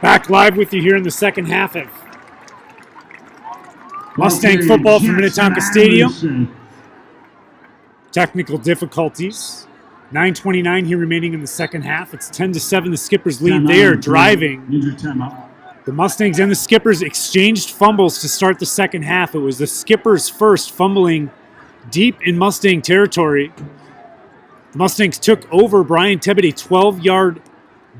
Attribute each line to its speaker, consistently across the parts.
Speaker 1: Back live with you here in the second half of Mustang football from Minnetonka Stadium. Technical difficulties. 9:29 here remaining in the second half. It's 10-7. The Skippers lead. They are driving. The Mustangs and the Skippers exchanged fumbles to start the second half. It was the Skippers first, fumbling deep in Mustang territory. The Mustangs took over. Brian Tebbit, a 12-yard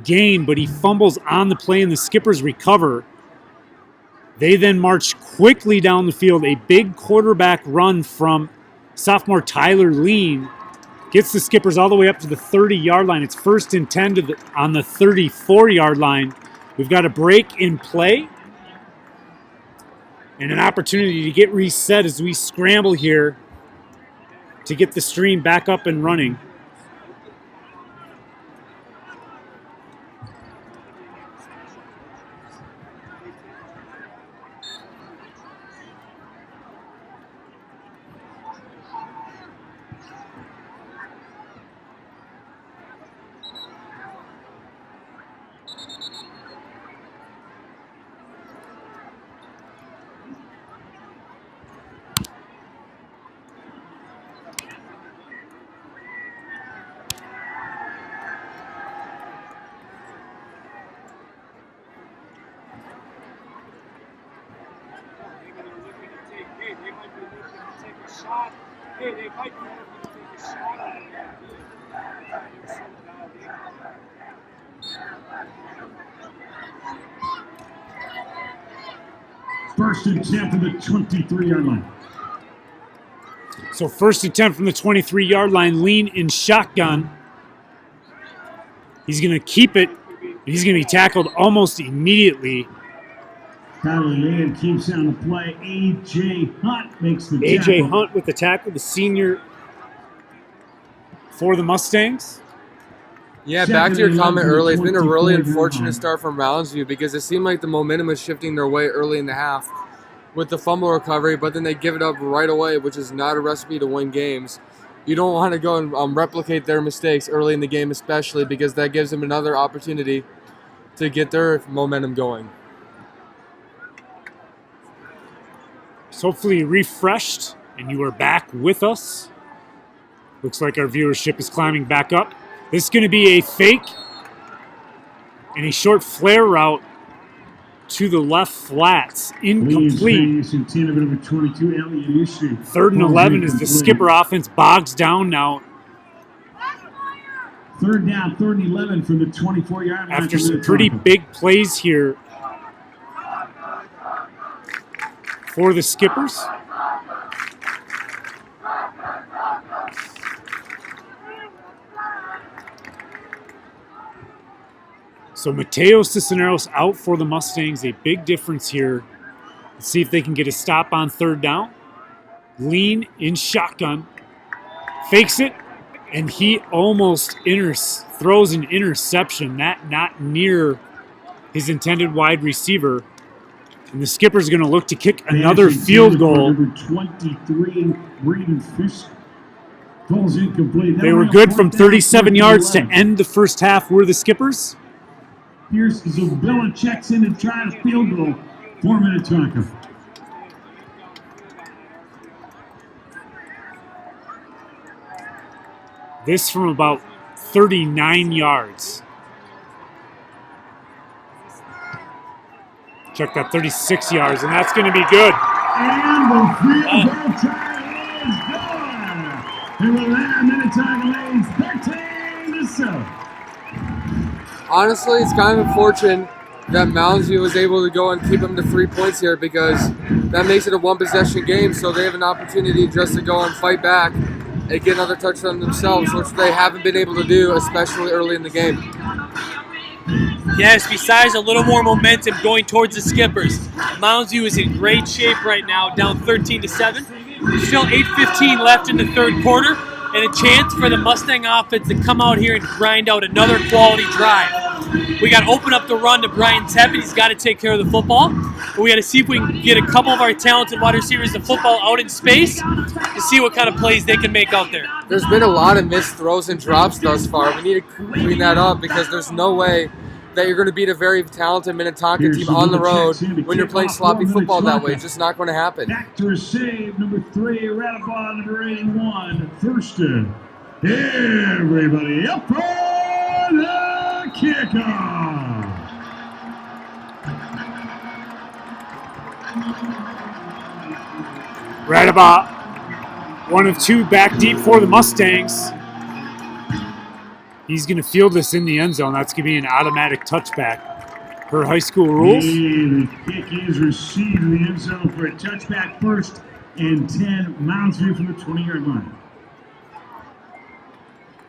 Speaker 1: gain, but he fumbles on the play and the Skippers recover. They then march quickly down the field. A big quarterback run from sophomore Tyler Lean gets the Skippers all the way up to the 30-yard line. It's 1st and 10 on the 34-yard line. We've got a break in play and an opportunity to get reset as we scramble here to get the stream back up and running.
Speaker 2: First and 10 from the 23-yard line.
Speaker 1: So 1st and 10 from the 23-yard line. Lean in shotgun. He's going to keep it. He's going to be tackled almost immediately.
Speaker 2: Tyler Lean keeps on the play. A.J. Hunt makes the tackle.
Speaker 1: A.J. Hunt with the tackle, the senior for the Mustangs.
Speaker 3: Yeah, back to your comment earlier, it's been a really unfortunate start from Mounds View because it seemed like the momentum was shifting their way early in the half with the fumble recovery, but then they give it up right away, which is not a recipe to win games. You don't want to go and replicate their mistakes early in the game, especially because that gives them another opportunity to get their momentum going.
Speaker 1: So hopefully refreshed and you are back with us. Looks like our viewership is climbing back up. This is going to be a fake and a short flare route to the left flats. Incomplete. 3rd and 11 as the Skipper offense bogs down now.
Speaker 2: 3rd down, 3rd and 11 from the 24-yard line.
Speaker 1: After some pretty big plays here for the Skippers. So Mateo Cisneros out for the Mustangs, a big difference here. Let's see if they can get a stop on 3rd down. Lean in shotgun, fakes it, and he almost throws an interception, not near his intended wide receiver. And the Skipper's going to look to kick another field goal.
Speaker 2: Number 23, Braden Fish. Goal's incomplete.
Speaker 1: They were good from 37 yards to end the first half. Were the Skippers?
Speaker 2: Here's Zabilla checks in and tries a field goal for Minnetonka.
Speaker 1: This from about 39 yards. Check that, 36 yards, and that's going to be good.
Speaker 2: And the field goal try is good. It will land Minnetonka leads 13-7.
Speaker 3: Honestly, it's kind of unfortunate that Mounds View was able to go and keep them to 3 points here because that makes it a one-possession game, so they have an opportunity just to go and fight back and get another touchdown themselves, which they haven't been able to do, especially early in the game.
Speaker 4: Yes, besides a little more momentum going towards the Skippers. Mounds View is in great shape right now, down 13-7. Still 8:15 left in the 3rd quarter. And a chance for the Mustang offense to come out here and grind out another quality drive. We got to open up the run to Brian Tebbit. He's got to take care of the football. But we got to see if we can get a couple of our talented wide receivers the football out in space to see what kind of plays they can make out there.
Speaker 3: There's been a lot of missed throws and drops thus far. We need to clean that up because there's no way that you're going to beat a very talented Minnetonka team on the road when you're playing sloppy football that way. It's just not going to happen.
Speaker 2: Back to receive, number 3, Radabon, number 81, Thurston. Everybody up for the kickoff.
Speaker 1: Right about 1 of 2 back deep for the Mustangs. He's going to field this in the end zone. That's going to be an automatic touchback per high school rules.
Speaker 2: And the kick is received in the end zone for a touchback, 1st and 10. Mounds view from the 20-yard line.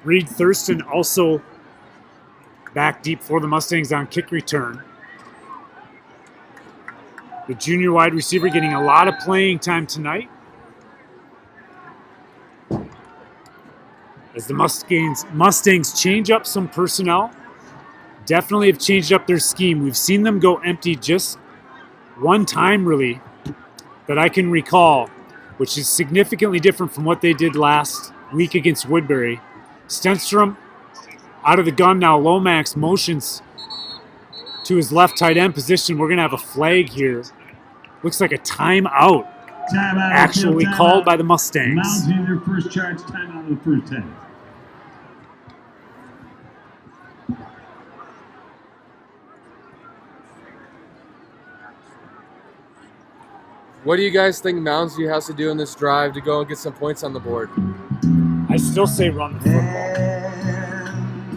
Speaker 1: Reed Thurston also back deep for the Mustangs on kick return. The junior wide receiver getting a lot of playing time tonight. As the Mustangs change up some personnel, definitely have changed up their scheme. We've seen them go empty just one time, really, that I can recall, which is significantly different from what they did last week against Woodbury. Stenstrom out of the gun now. Lomax motions to his left tight end position. We're going to have a flag here. Looks like a timeout actually called by the Mustangs.
Speaker 2: Mounds in their first charge, timeout of the first 10.
Speaker 3: What do you guys think Mounds View has to do in this drive to go and get some points on the board?
Speaker 1: I still say run the football.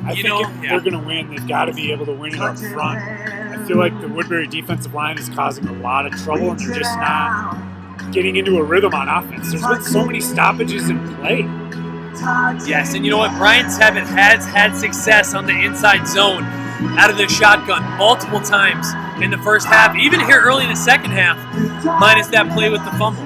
Speaker 1: I think if they're going to win, they've got to be able to win it up front. I feel like the Woodbury defensive line is causing a lot of trouble, and they're just not getting into a rhythm on offense. There's been so many stoppages in play.
Speaker 4: Yes, and you know what? Brian Tebbett has had success on the inside zone out of the shotgun multiple times in the first half, even here early in the second half, minus that play with the fumble.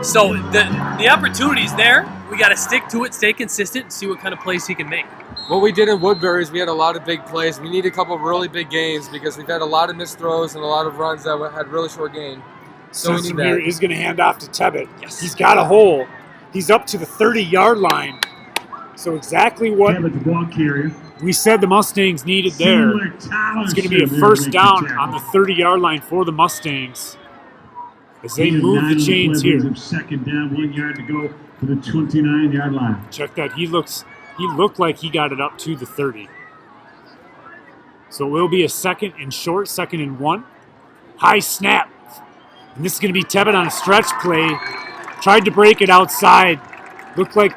Speaker 4: So the opportunity's there. We got to stick to it, stay consistent, and see what kind of plays he can make.
Speaker 3: What we did in Woodbury is we had a lot of big plays. We need a couple of really big gains because we've had a lot of missed throws and a lot of runs that had really short gain. So we need that.
Speaker 1: Here is going to hand off to Tebbett. Yes. He's got a hole. He's up to the 30-yard line. So exactly what
Speaker 2: Tebbett, the ball carrier.
Speaker 1: we said the Mustangs needed there. It's going to be a first down on the 30-yard line for the Mustangs as they move the chains here.
Speaker 2: Second down, 1 yard to go to the 29-yard line.
Speaker 1: Check that. He looked like he got it up to the 30. So it will be a second and short, 2nd and 1. High snap. And this is going to be Tebbett on a stretch play. Tried to break it outside. Looked like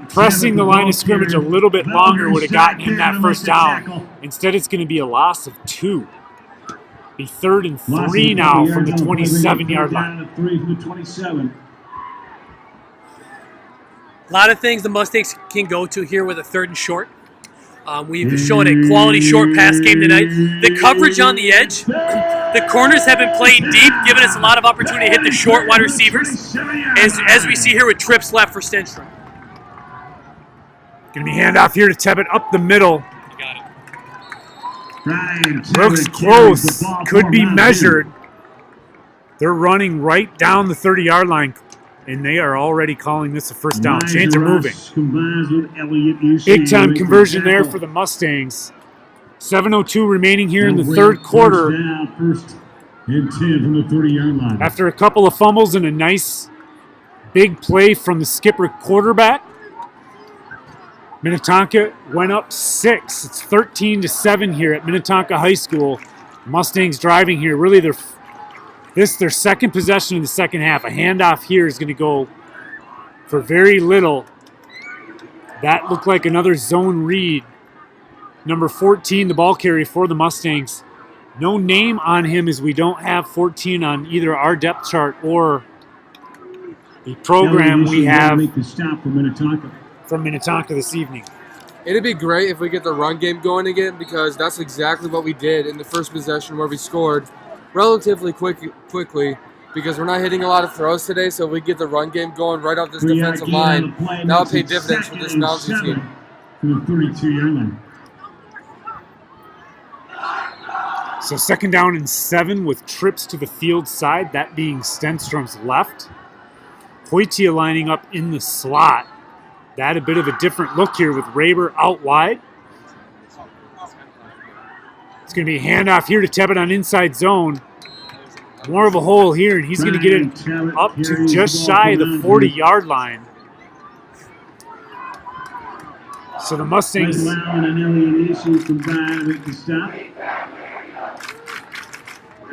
Speaker 1: pressing the line of scrimmage a little bit longer would have gotten him that first down. Instead, it's going to be a loss of 2. Be 3rd and 3 now from the 27-yard line.
Speaker 2: 3 from the 27.
Speaker 4: A lot of things the Mustangs can go to here with a 3rd and short. We've shown a quality short pass game tonight. The coverage on the edge, the corners have been playing deep, giving us a lot of opportunity to hit the short wide receivers, as we see here with trips left for Stenstrom.
Speaker 1: Going to be handoff here to Tebbett up the middle.
Speaker 4: You got it.
Speaker 1: Looks close. Could be measured. They're running right down the 30-yard line, and they are already calling this a first down. Chains are moving. Big-time conversion there for the Mustangs. 7:02 remaining here in the third quarter.
Speaker 2: First and 10 from the 30-yard line.
Speaker 1: After a couple of fumbles and a nice big play from the skipper quarterback, Minnetonka went up 6. It's 13-7 here at Minnetonka High School. Mustangs driving here. Really, this is their second possession in the second half. A handoff here is going to go for very little. That looked like another zone read. Number 14, the ball carrier for the Mustangs. No name on him as we don't have 14 on either our depth chart or the program we have
Speaker 2: make the stop for Minnetonka.
Speaker 1: From Minnetonka this evening.
Speaker 3: It'd be great if we get the run game going again because that's exactly what we did in the first possession where we scored relatively quickly because we're not hitting a lot of throws today, so if we get the run game going right off this defensive line, that'll pay dividends for this Mounds team.
Speaker 2: From the 32-yard line.
Speaker 1: So 2nd down and 7 with trips to the field side, that being Stenstrom's left. Poitia lining up in the slot. That a bit of a different look here with Raber out wide. It's going to be a handoff here to Tebbett on inside zone. More of a hole here, and he's going to get it up to just shy of the 40-yard line. So the Mustangs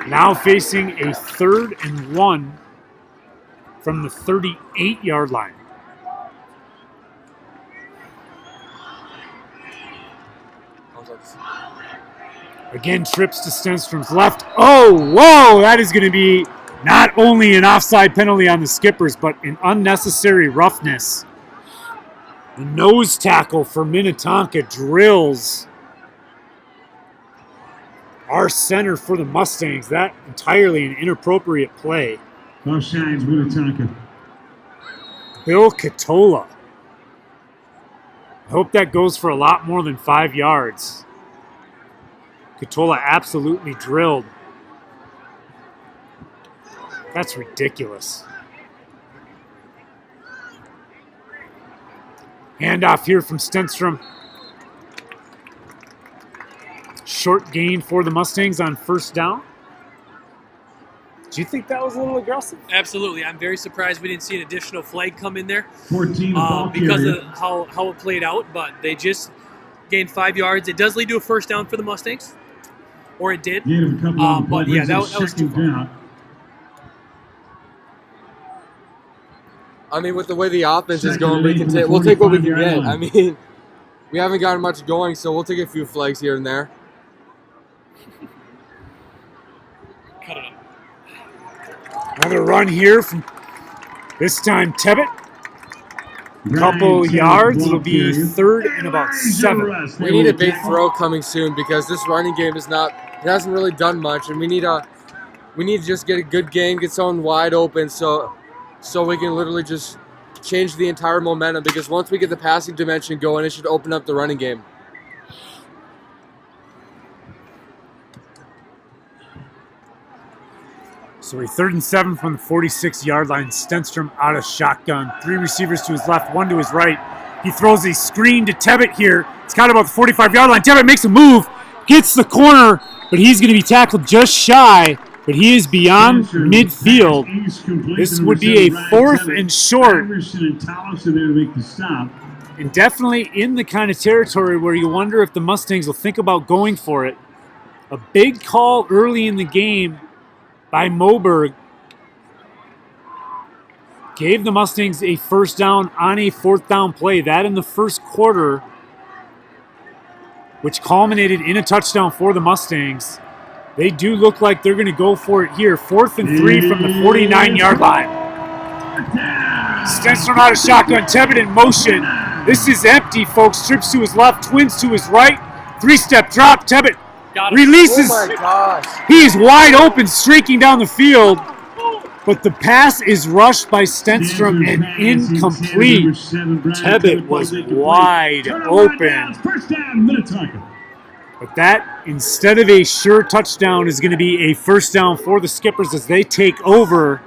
Speaker 1: now facing a 3rd and 1 from the 38-yard line. Again, trips to Stenstrom's left. Oh, whoa! That is going to be not only an offside penalty on the Skippers, but an unnecessary roughness. The nose tackle for Minnetonka drills our center for the Mustangs. That entirely an inappropriate play.
Speaker 2: Offsides, Minnetonka.
Speaker 1: Bill Catola. I hope that goes for a lot more than 5 yards. Catola absolutely drilled. That's ridiculous. Handoff here from Stenstrom. Short gain for the Mustangs on 1st down. Do you think that was a little aggressive?
Speaker 4: Absolutely. I'm very surprised we didn't see an additional flag come in there
Speaker 2: 14
Speaker 4: because of how it played out, but they just gained 5 yards. It does lead to a 1st down for the Mustangs, or it did. But yeah, that was too far.
Speaker 3: I mean, with the way the offense is going, we'll take what we can get. I mean, we haven't gotten much going, so we'll take a few flags here and there.
Speaker 4: Cut it up.
Speaker 1: Another run here from this time Tebbett. Couple yards. It'll be 3rd and about 7.
Speaker 3: We need a big throw coming soon because this running game it hasn't really done much, and we need to just get a good game, get someone wide open, so we can literally just change the entire momentum. Because once we get the passing dimension going, it should open up the running game.
Speaker 1: So a 3rd and 7 from the 46-yard line. Stenstrom out of shotgun. 3 receivers to his left, 1 to his right. He throws a screen to Tebbett here. It's got about the 45-yard line. Tebbett makes a move, gets the corner, but he's going to be tackled just shy. But he is beyond midfield. This would be a 4th and short. And definitely in the kind of territory where you wonder if the Mustangs will think about going for it. A big call early in the game by Moberg gave the Mustangs a 1st down on a 4th down play. That in the 1st quarter, which culminated in a touchdown for the Mustangs. They do look like they're going to go for it here. 4th and 3 from the 49-yard line. Stenstrom out of shotgun. Tebbett in motion. This is empty, folks. Trips to his left, twins to his right. 3-step drop. Tebbett releases.
Speaker 3: Oh my gosh.
Speaker 1: He is wide open, streaking down the field. But the pass is rushed by Stenstrom and incomplete. Tebbett was wide open. But that, instead of a sure touchdown, is going to be a 1st down for the Skippers as they take over.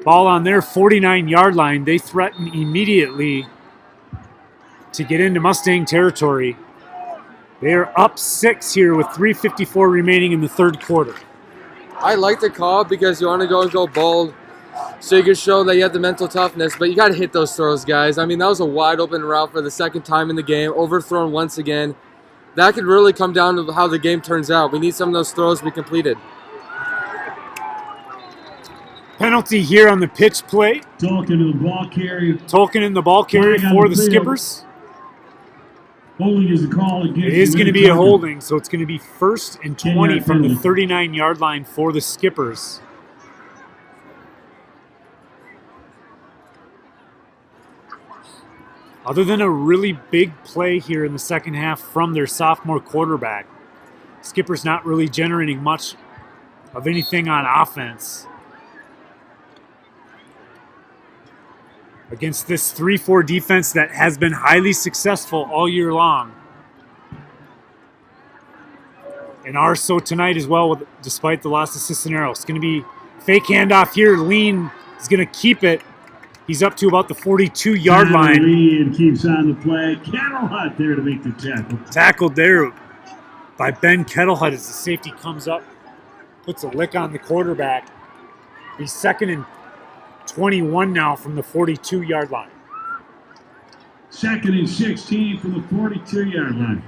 Speaker 1: Ball on their 49-yard line. They threaten immediately to get into Mustang territory. They are up 6 here with 3:54 remaining in the 3rd quarter.
Speaker 3: I like the call because you want to go bold so you can show that you have the mental toughness, but you got to hit those throws, guys. I mean, that was a wide open route for the 2nd time in the game, overthrown once again. That could really come down to how the game turns out. We need some of those throws to be completed.
Speaker 1: Penalty here on the pitch play.
Speaker 2: Tolkien in the ball carry.
Speaker 1: Tolkien in the ball carry for the Skippers.
Speaker 2: Holding is the call against.
Speaker 1: It is going to be a holding, so it's going to be 1st and 20 from the 39-yard line for the Skippers. Other than a really big play here in the 2nd half from their sophomore quarterback, Skippers not really generating much of anything on offense against this 3-4 defense that has been highly successful all year long. And are so tonight as well, despite the loss of Cisneros. It's going to be fake handoff here. Lean is going to keep it. He's up to about the 42-yard line.
Speaker 2: Lead keeps on the play. Kettlehut there to make the tackle.
Speaker 1: Tackled there by Ben Kettlehut as the safety comes up, puts a lick on the quarterback. He's 2nd and 21 now from the 42-yard line.
Speaker 2: 2nd and 16 from the 42-yard line.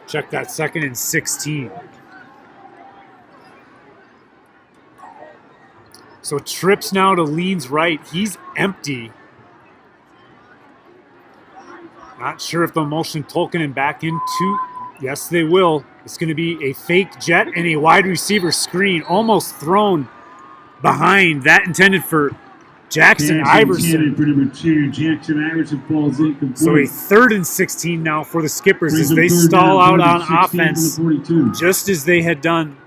Speaker 1: Check that, 2nd and 16. So trips now to Lean's right. He's empty. Not sure if they'll motion Tolkien back into. Yes, they will. It's going to be a fake jet and a wide receiver screen, almost thrown behind. That intended for Jackson Iverson.
Speaker 2: For number 2, Jackson Iverson falls incomplete.
Speaker 1: So a 3rd and 16 now for the Skippers as they stall out on offense, just as they had done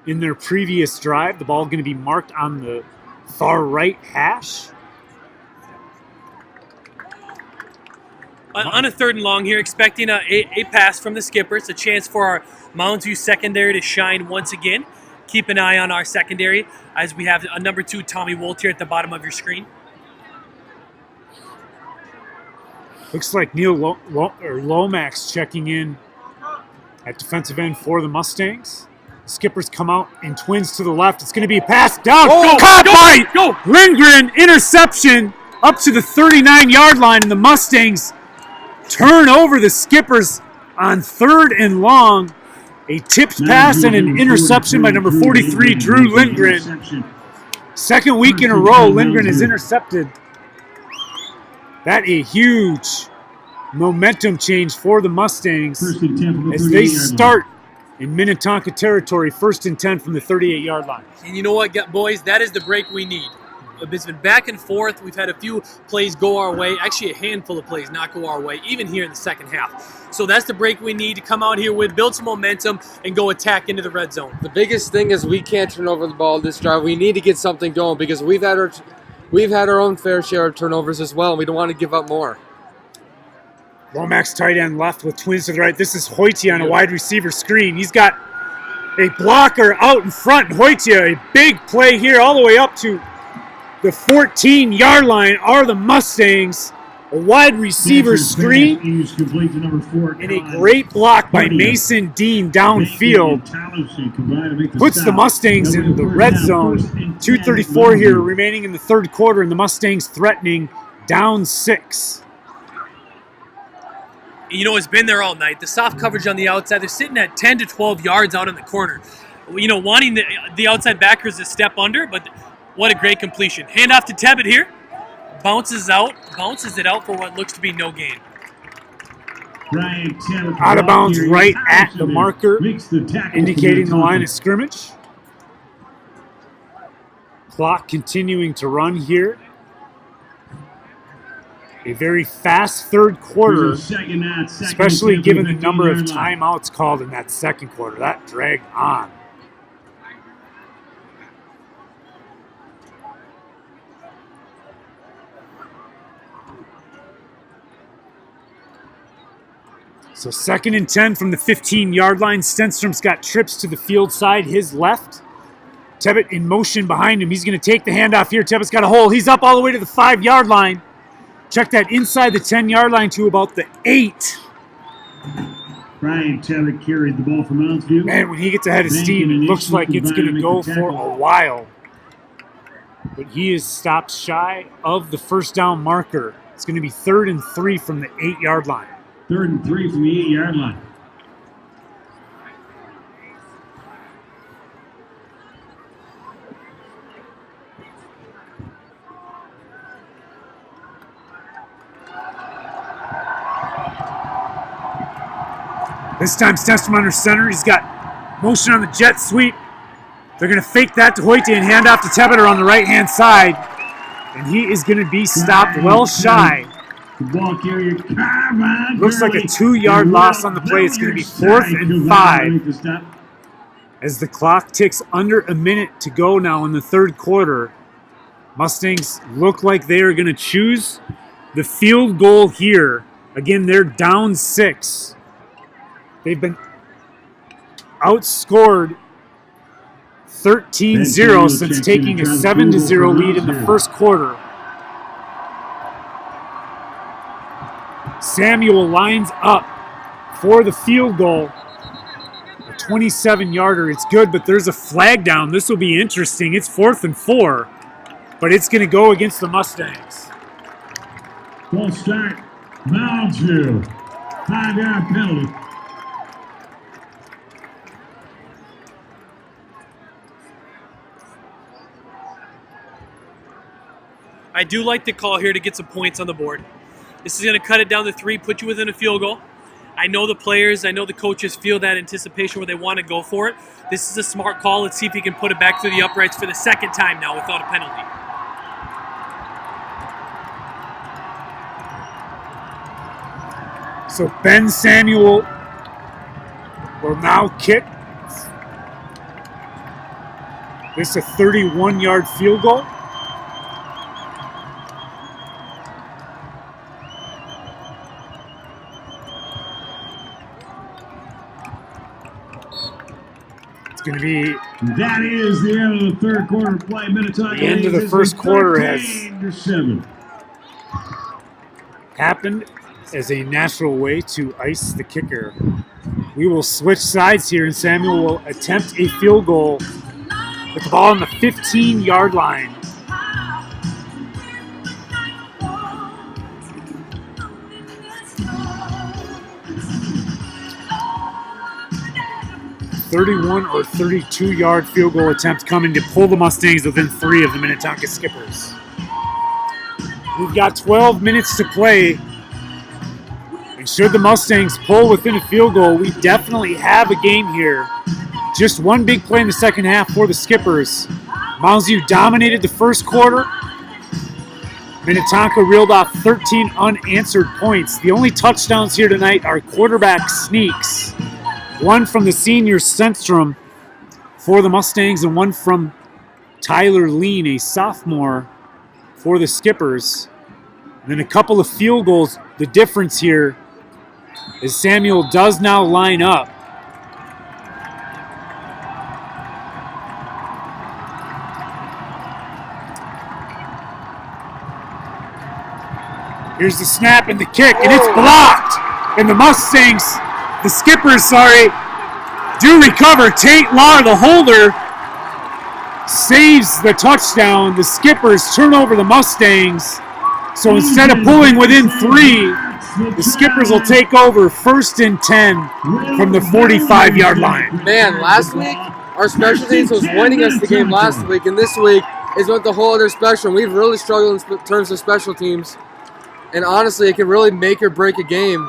Speaker 1: in their previous drive. The ball going to be marked on the far right hash.
Speaker 4: On a 3rd and long here, expecting a pass from the Skippers, a chance for our Mounds View secondary to shine once again. Keep an eye on our secondary as we have a number 2, Tommy Wolt, here at the bottom of your screen.
Speaker 1: Looks like Neil Lomax checking in at defensive end for the Mustangs. Skippers come out in twins to the left. It's going to be a pass down. Caught by Lindgren. Interception up to the 39-yard line, and the Mustangs turn over the Skippers on 3rd and long. A tipped pass and an interception by number 43, Drew Lindgren. 2nd week in a row, Lindgren has intercepted. That a huge momentum change for the Mustangs as they start in Minnetonka territory, 1st and 10 from the 38-yard line.
Speaker 4: And you know what, boys? That is the break we need. It's been back and forth. We've had a few plays go our way, actually a handful of plays not go our way, even here in the second half. So that's the break we need to come out here with, build some momentum, and go attack into the red zone.
Speaker 3: The biggest thing is we can't turn over the ball this drive. We need to get something going because we've had our own fair share of turnovers as well. We don't want to give up more.
Speaker 1: Lomax tight end left with twins to the right. This is Hoytia on a wide receiver screen. He's got a blocker out in front. Hoytia, a big play here all the way up to the 14-yard line are the Mustangs. A wide receiver screen and a great block by Mason Dean downfield. Puts the Mustangs in the red zone. 2:34 here remaining in the 3rd quarter, and the Mustangs threatening down 6.
Speaker 4: You know, it's been there all night. The soft coverage on the outside, they're sitting at 10 to 12 yards out in the corner. You know, wanting the outside backers to step under, but what a great completion. Hand off to Tebbett here. Bounces it out for what looks to be no gain.
Speaker 1: Out of bounds right at the marker, indicating the line of scrimmage. Clock continuing to run here. A very fast 3rd quarter, especially given the number of timeouts called in that 2nd quarter. That dragged on. So 2nd and 10 from the 15-yard line. Stenstrom's got trips to the field side, his left. Tebbett in motion behind him. He's going to take the handoff here. Tebbett's got a hole. He's up all the way to the 5-yard line. Check that inside the 10-yard line to about the 8.
Speaker 2: Brian Tebbett carried the ball from Mounds View.
Speaker 1: Man, when he gets ahead of steam, it looks like it's going to go for a while. But he is stopped shy of the 1st down marker. It's going to be 3rd and 3 from the 8-yard line.
Speaker 2: 3rd and 3 from the 8-yard line.
Speaker 1: This time Stenstrom under center. He's got motion on the jet sweep. They're going to fake that to Hoyte and hand off to Tebbett on the right-hand side. And he is going to be stopped well shy. Looks like a 2-yard loss on the play. It's going to be 4th and 5. As the clock ticks under a minute to go now in the 3rd quarter. Mustangs look like they are going to choose the field goal here. Again, they're down 6. They've been outscored 13-0 since taking a 7-0 lead in the first quarter. Samuel lines up for the field goal. A 27-yarder. It's good, but there's a flag down. This will be interesting. It's 4th and 4, but it's going to go against the Mustangs.
Speaker 2: Full start. Mounds 5-yard penalty.
Speaker 4: I do like the call here to get some points on the board. This is going to cut it down to 3, put you within a field goal. I know the players, I know the coaches feel that anticipation where they want to go for it. This is a smart call. Let's see if he can put it back through the uprights for the second time now without a penalty.
Speaker 1: So Ben Samuel will now kick. This is a 31-yard field goal. Going to be
Speaker 2: that is the end of the third quarter play. Minnetonka.
Speaker 1: The end of the first quarter has
Speaker 2: 13-7.
Speaker 1: happened as a natural way to ice the kicker. We will switch sides here, and Samuel will attempt a field goal with the ball on the 15-yard line. .31 or 32-yard field goal attempt coming to pull the Mustangs within 3 of the Minnetonka Skippers. We've got 12 minutes to play. And should the Mustangs pull within a field goal, we definitely have a game here. Just one big play in the second half for the Skippers. Mounds dominated the first quarter. Minnetonka reeled off 13 unanswered points. The only touchdowns here tonight are quarterback sneaks. One from the senior Stenstrom for the Mustangs and one from Tyler Lean, a sophomore for the Skippers. And then a couple of field goals. The difference here is Samuel does now line up. Here's the snap and the kick, and it's blocked. And the Mustangs, the Skippers, do recover. Tate Lahr, the holder, saves the touchdown. The Skippers turn over the Mustangs. So instead of pulling within 3, the Skippers will take over 1st and 10 from the 45-yard line.
Speaker 3: Man, last week, our special teams was winning us the game last week, and this week is with the whole other special. We've really struggled in terms of special teams. And honestly, it can really make or break a game,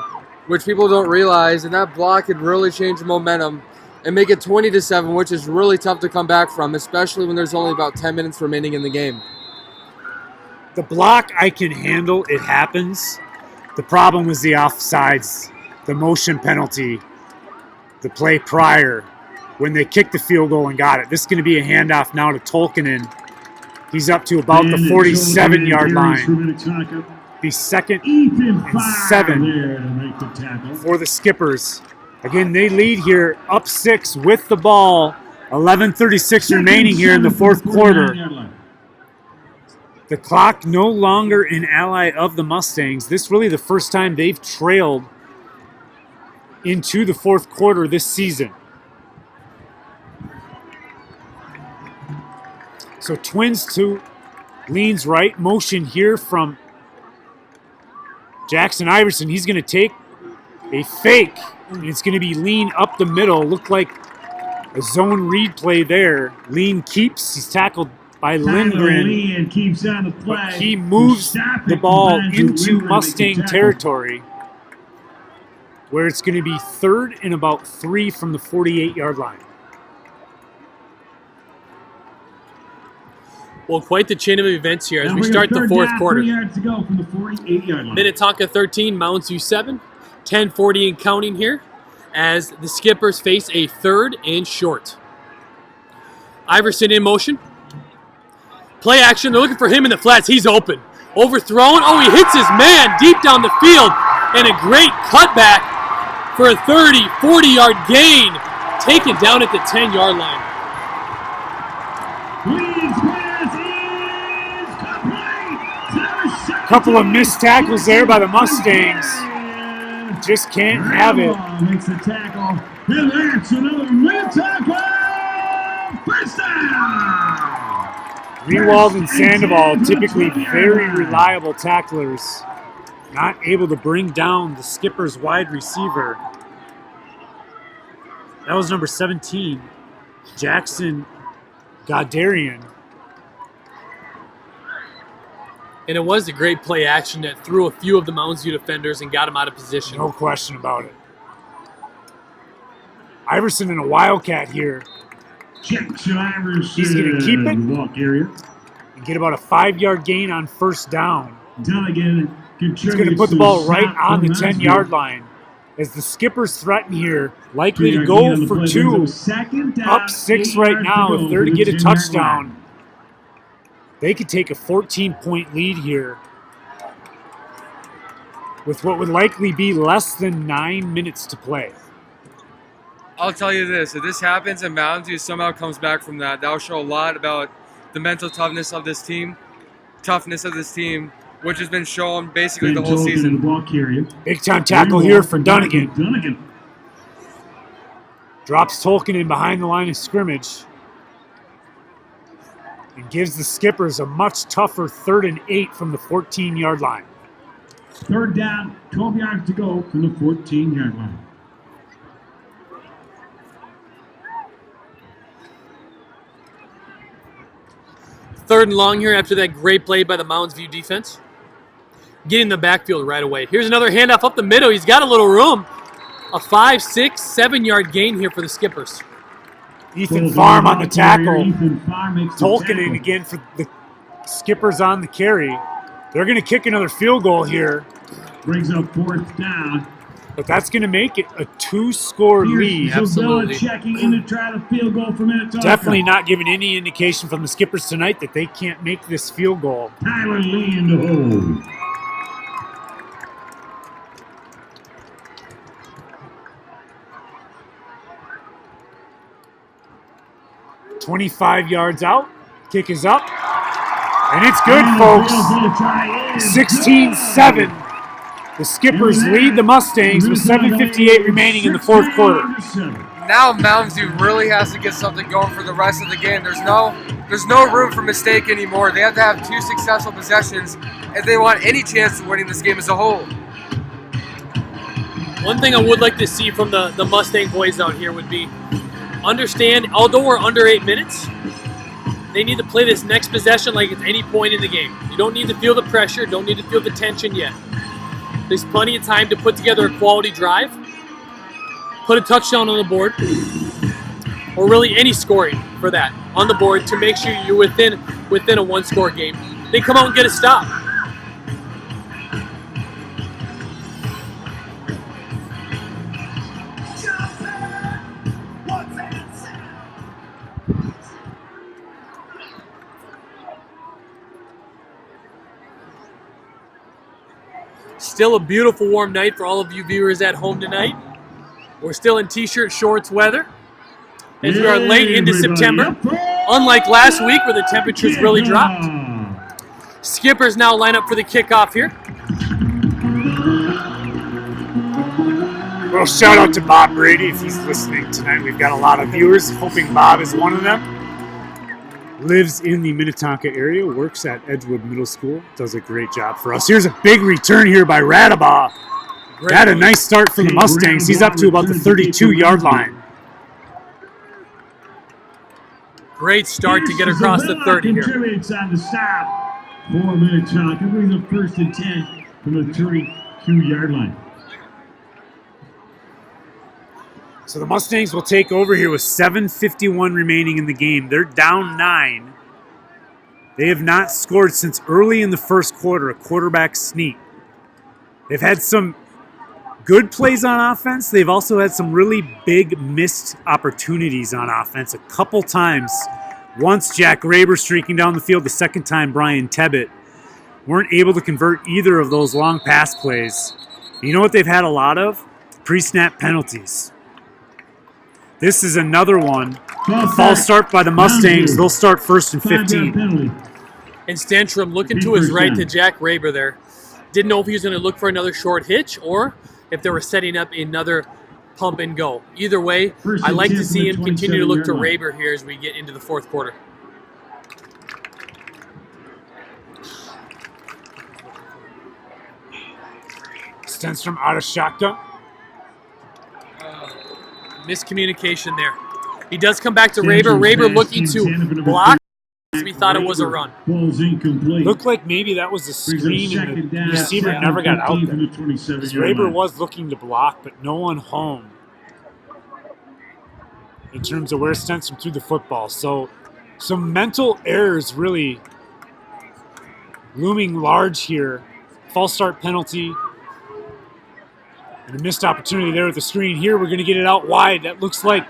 Speaker 3: which people don't realize. And that block could really change the momentum and make it 20-7, which is really tough to come back from, especially when there's only about 10 minutes remaining in the game.
Speaker 1: The block I can handle. It happens. The problem was the offsides, the motion penalty, the play prior when they kicked the field goal and got it. This is going to be a handoff now to Tolkinen. He's up to about the 47-yard line. Be 2nd and 7 for the Skippers. Again, they lead here up 6 with the ball. 11:36 remaining here in the fourth quarter. The clock no longer an ally of the Mustangs. This is really the first time they've trailed into the fourth quarter this season. So Twins to Lean's right. Motion here from Jackson Iverson. He's going to take a fake, and it's going to be Lean up the middle. Looked like a zone read play there. Lean keeps. He's tackled by Lindgren.
Speaker 2: Lean keeps on the play.
Speaker 1: But he moves the ball into Mustang territory, where it's going to be 3rd and about 3 from the 48-yard line.
Speaker 4: Well, quite the chain of events here as we start the fourth quarter.
Speaker 2: 3 yards to go from the 48-yard line.
Speaker 4: Minnetonka 13, Mounds 7. 10:40 and counting here as the Skippers face a 3rd and short. Iverson in motion. Play action. They're looking for him in the flats. He's open. Overthrown. Oh, he hits his man deep down the field. And a great cutback for a 30, 40-yard gain. Taken down at the 10-yard line.
Speaker 1: Couple of missed tackles there by the Mustangs. Just can't have it.
Speaker 2: Makes the tackle. And that's another Minnetonka first down.
Speaker 1: Greenwald and Sandoval, typically very reliable tacklers, not able to bring down the Skipper's wide receiver. That was number 17, Jackson Godarian.
Speaker 4: And it was a great play action that threw a few of the Mounds View defenders and got them out of position.
Speaker 1: No question about it. Iverson in a Wildcat here.
Speaker 2: Checks Iverson.
Speaker 1: He's going to keep it
Speaker 2: Walk area.
Speaker 1: and get about a 5-yard gain on first down.
Speaker 2: Delegan
Speaker 1: He's going to put the ball right on the 10-yard line as the Skippers threaten here, likely to go for 2. Up 6 right now if they're to get a touchdown. They could take a 14-point lead here with what would likely be less than 9 minutes to play.
Speaker 3: I'll tell you this, if this happens and Mounds View somehow comes back from that, that'll show a lot about the mental toughness of this team, which has been shown basically the whole season.
Speaker 1: Big time tackle here for Dunnigan. Drops Tolkien in behind the line of scrimmage and gives the Skippers a much tougher 3rd and 8 from the 14-yard line.
Speaker 2: 3rd down, 12 yards to go from the 14-yard line.
Speaker 4: Third and long here after that great play by the Mounds View defense. Getting the backfield right away. Here's another handoff up the middle. He's got a little room. A 5, 6, 7-yard gain here for the Skippers.
Speaker 1: Ethan Farm on the tackle. Tolkien in again for the Skippers on the carry. They're going to kick another field goal here.
Speaker 2: Brings up 4th down.
Speaker 1: But that's going to make it a 2-score lead.
Speaker 4: Absolutely.
Speaker 2: Checking in to try the field goal for Minnetonka.
Speaker 1: Definitely not giving any indication from the Skippers tonight that they can't make this field goal.
Speaker 2: Tyler Lee in the hold.
Speaker 1: $25 yards out. Kick is up. And it's good, folks. 16-7. The Skippers lead the Mustangs with 7:58 remaining in the 4th quarter.
Speaker 3: Now Mounds View really has to get something going for the rest of the game. There's no room for mistake anymore. They have to have 2 successful possessions if they want any chance of winning this game as a whole.
Speaker 4: One thing I would like to see from the Mustang boys out here would be understand, although we're under 8 minutes, they need to play this next possession like it's any point in the game. You don't need to feel the pressure, don't need to feel the tension yet. There's plenty of time to put together a quality drive, put a touchdown on the board, or really any scoring for that on the board to make sure you're within a 1-score game. They come out and get a stop. Still a beautiful warm night for all of you viewers at home tonight. We're still in t-shirt shorts weather as we are late into September. Unlike last week where the temperatures really dropped. Skippers now line up for the kickoff here.
Speaker 1: Well, shout out to Bob Brady if he's listening tonight. We've got a lot of viewers, hoping Bob is one of them. Lives in the Minnetonka area, works at Edgewood Middle School, does a great job for us. Here's a big return here by Radabaugh. Had a nice start for the Mustangs. He's up to about the 32-yard line.
Speaker 4: Great start to get across the 30 here.
Speaker 2: On the stop for Minnetonka. Brings up 1st and 10 from the 32-yard line.
Speaker 1: So the Mustangs will take over here with 7:51 remaining in the game. They're down 9. They have not scored since early in the 1st quarter, a quarterback sneak. They've had some good plays on offense. They've also had some really big missed opportunities on offense a couple times. Once Jack Raber streaking down the field, the second time Brian Tebbett. Weren't able to convert either of those long pass plays. You know what they've had a lot of? Pre-snap penalties. This is another one. A false start by the Mustangs. They'll start 1st and 15.
Speaker 4: And Stenstrom looking to his right to Jack Raber there. Didn't know if he was going to look for another short hitch or if they were setting up another pump and go. Either way, I like to see him continue to look to Raber here as we get into the fourth quarter.
Speaker 1: Stenstrom out of shotgun.
Speaker 4: Miscommunication there. He does come back to Raber. Raber looking to block. We thought it was a run.
Speaker 1: Looked like maybe that was a screen and the receiver never got out there. Raber was looking to block, but no one home in terms of where Stenstrom threw the football. So some mental errors really looming large here. False start penalty. And a missed opportunity there with the screen. Here we're going to get it out wide. That looks like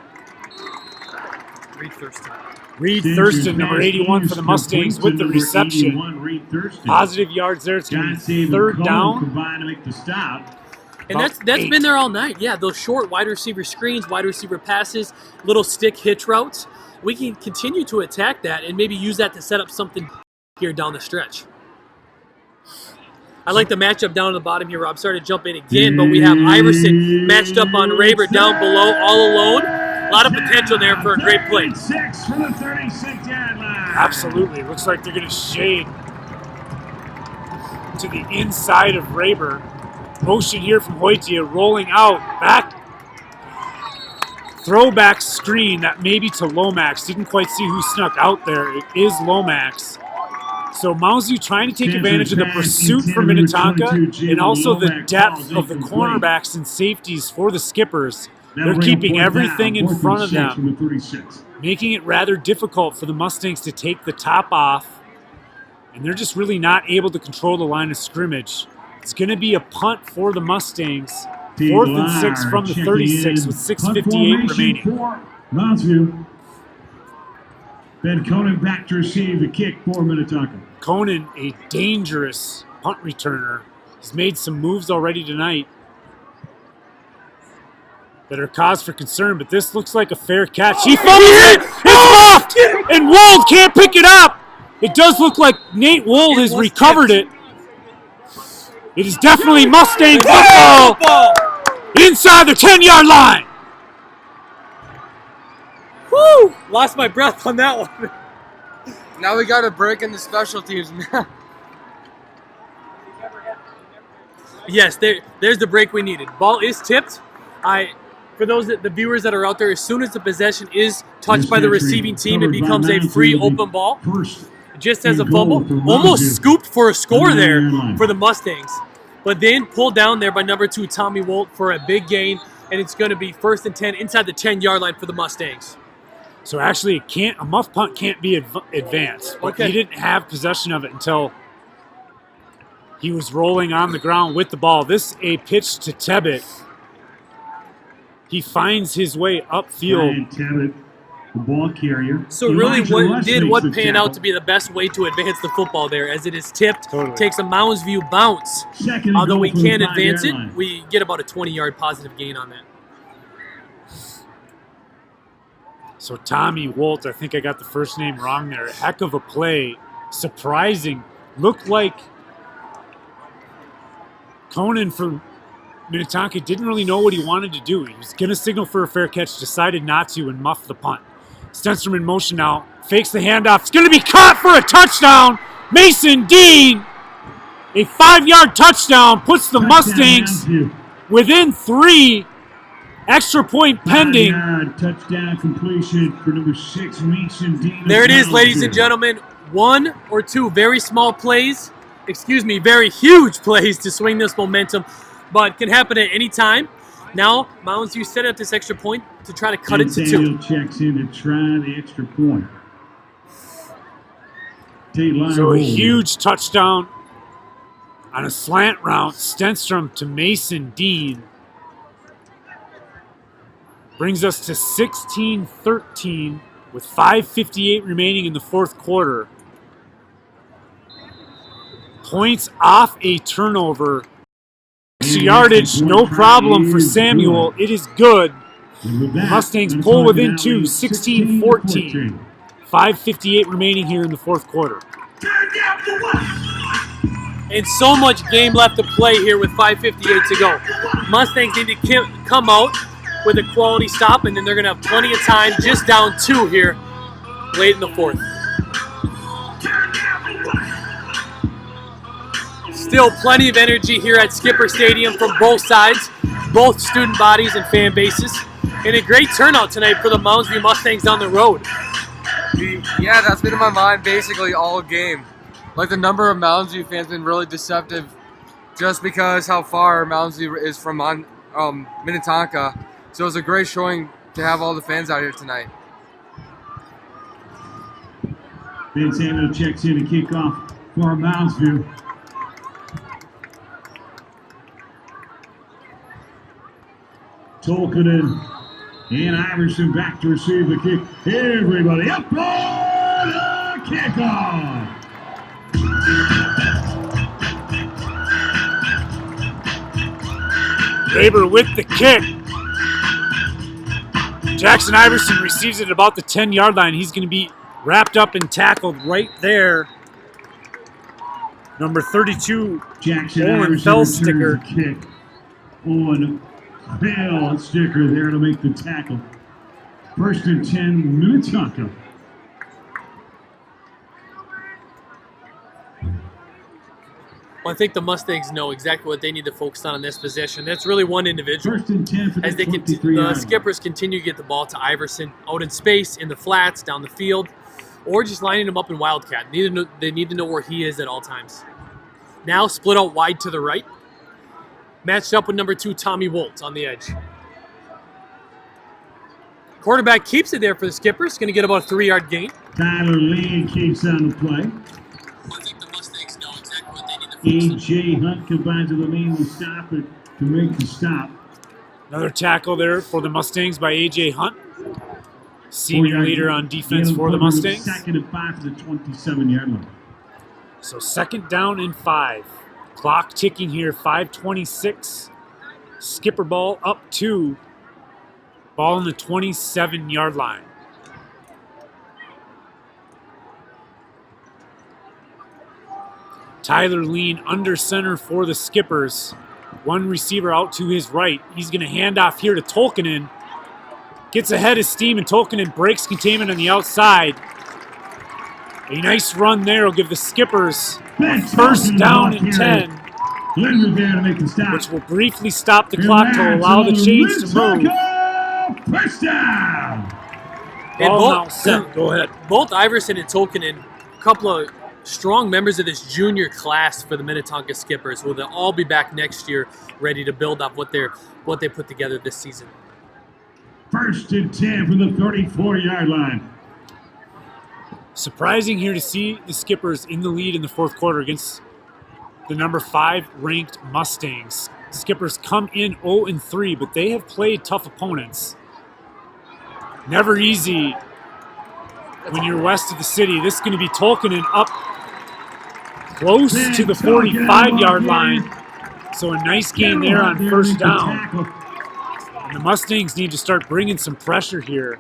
Speaker 1: Reed Thurston, number 81 for the Mustangs with the reception. Positive yards there. It's going to be third down.
Speaker 4: And that's been there all night. Yeah, those short wide receiver screens, wide receiver passes, little stick hitch routes. We can continue to attack that and maybe use that to set up something here down the stretch. I like the matchup down at the bottom here, Rob. Sorry to jump in again, but we have Iverson matched up on Raber down below, all alone. A lot of potential there for a great play.
Speaker 1: Absolutely. Looks like they're going to shade to the inside of Raber. Motion here from Hoytia, rolling out, back. Throwback screen that maybe to Lomax. Didn't quite see who snuck out there. It is Lomax. So Mounds trying to take advantage of the pursuit for Minnetonka and also the depth of the cornerbacks and safeties for the Skippers. They're keeping everything in front of them, making it rather difficult for the Mustangs to take the top off, and they're just really not able to control the line of scrimmage. It's going to be a punt for the Mustangs, 4th and 6 from the 36 with 6:58 remaining.
Speaker 2: Moundsview. Ben Conan back to receive the kick for Minnetonka.
Speaker 1: Conan, a dangerous punt returner. He's made some moves already tonight that are cause for concern, but this looks like a fair catch. He fumbles it! It's muffed! And Wold can't pick it up! It does look like Nate Wold has recovered it. It is definitely Mustang football inside the 10-yard line.
Speaker 4: Woo! Lost my breath on that one.
Speaker 3: Now we got a break in the special teams.
Speaker 4: Yes, there's the break we needed. Ball is tipped. For those the viewers that are out there, as soon as the possession is touched by the receiving team, it becomes a free open ball. Just as a fumble, almost scooped for a score there for the Mustangs, but then pulled down there by number 2 Tommy Wolt for a big gain, and it's going to be 1st and 10 inside the 10-yard line for the Mustangs.
Speaker 1: So actually, a muff punt can't be advanced. But he didn't have possession of it until he was rolling on the ground with the ball. This a pitch to Tebbett. He finds his way upfield.
Speaker 2: Tebbett, the ball carrier.
Speaker 4: So really, what panned out to be the best way to advance the football there, as it is tipped, takes a Mounds View bounce. Although we can't advance it, we get about a 20-yard positive gain on that.
Speaker 1: So Tommy Wolt, I think I got the first name wrong there. Heck of a play. Surprising. Looked like Conan for Minnetonka didn't really know what he wanted to do. He was going to signal for a fair catch, decided not to, and muffed the punt. Stenstrom in motion now. Fakes the handoff. It's going to be caught for a touchdown. Mason Dean, a 5-yard touchdown, puts the Mustangs within 3. Extra point pending.
Speaker 2: Touchdown completion for number 6, Mason Dean.
Speaker 4: There it is, ladies and gentlemen. 1 or 2 very small plays, very huge plays to swing this momentum, but can happen at any time. Now, Mounds, you set up this extra point to try to cut it to 2.
Speaker 2: Checks in to try the extra point.
Speaker 1: So a huge touchdown on a slant route. Stenstrom to Mason Dean. Brings us to 16-13 with 5:58 remaining in the fourth quarter. Points off a turnover. Extra yardage, no problem for Samuel. It is good. Mustangs pull within 2, 16-14. 5:58 remaining here in the fourth quarter.
Speaker 4: and so much game left to play here with 5:58 to go. Mustangs need to come out with a quality stop, and then they're going to have plenty of time, just down 2 here late in the 4th. Still plenty of energy here at Skipper Stadium from both sides, both student bodies and fan bases. And a great turnout tonight for the Mounds Mustangs on the road.
Speaker 3: Yeah, that's been in my mind basically all game. Like, the number of Mounds View fans been really deceptive just because how far Mounds View is from Minnetonka. So it was a great showing to have all the fans out here tonight.
Speaker 2: Ben Samuel checks in to kick off for Mounds View. Tolkien and Iverson back to receive the kick. Everybody up for the kickoff.
Speaker 1: Weber with the kick. Jackson Iverson receives it at about the 10-yard line. He's going to be wrapped up and tackled right there. Number 32,
Speaker 2: Jackson
Speaker 1: Owen Fellsticker.
Speaker 2: Kick. Owen Fellsticker there to make the tackle. 1st and 10, Minnetonka.
Speaker 4: Well, I think the Mustangs know exactly what they need to focus on in this position. That's really one individual.
Speaker 2: 1st and 10 for
Speaker 4: As the Skippers continue to get the ball to Iverson out in space, in the flats, down the field, or just lining him up in Wildcat. They need to know where he is at all times. Now split out wide to the right. Matched up with number 2, Tommy Woltz on the edge. Quarterback keeps it there for the Skippers. Going to get about a 3-yard gain.
Speaker 2: Tyler Lee keeps on the play.
Speaker 4: I think the Mustangs know exactly what they need to focus on.
Speaker 2: A.J. Hunt combines with the main stop to make the stop.
Speaker 1: Another tackle there for the Mustangs by A.J. Hunt. Senior leader on defense for the Mustangs.
Speaker 2: 2nd and 5 to the 27-yard line.
Speaker 1: So 2nd down and 5. Clock ticking here, 5:26. Skipper ball up 2. Ball on the 27-yard line. Tyler Lean under center for the Skippers. One receiver out to his right. He's going to hand off here to Tolkinen. Gets ahead of steam, and Tolkinen breaks containment on the outside. A nice run there will give the Skippers a 1st down and 10, which will briefly stop the clock to allow the chains to move.
Speaker 2: First down.
Speaker 1: Ball now set. Go ahead.
Speaker 4: Both Iverson and Tolkinen, a couple of strong members of this junior class for the Minnetonka Skippers. Will they'll all be back next year, ready to build up what they put together this season.
Speaker 2: 1st and 10 from the 34-yard line.
Speaker 1: Surprising here to see the Skippers in the lead in the 4th quarter against the number 5 ranked Mustangs. Skippers come in 0-3, but they have played tough opponents. Never easy when you're west of the city. This is going to be Tolkinen up close to the 45-yard line. So a nice gain there on 1st down. And the Mustangs need to start bringing some pressure here.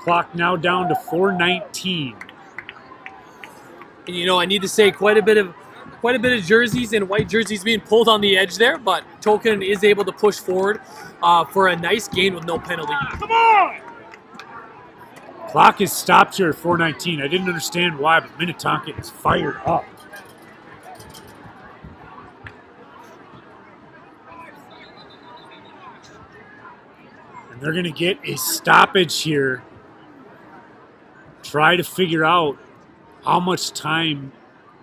Speaker 1: Clock now down to 4:19.
Speaker 4: And, you know, I need to say quite a bit of jerseys and white jerseys being pulled on the edge there, but Tolkien is able to push forward for a nice gain with no penalty.
Speaker 1: Come on! Clock is stopped here at 4:19. I didn't understand why, but Minnetonka is fired up. And they're going to get a stoppage here. Try to figure out how much time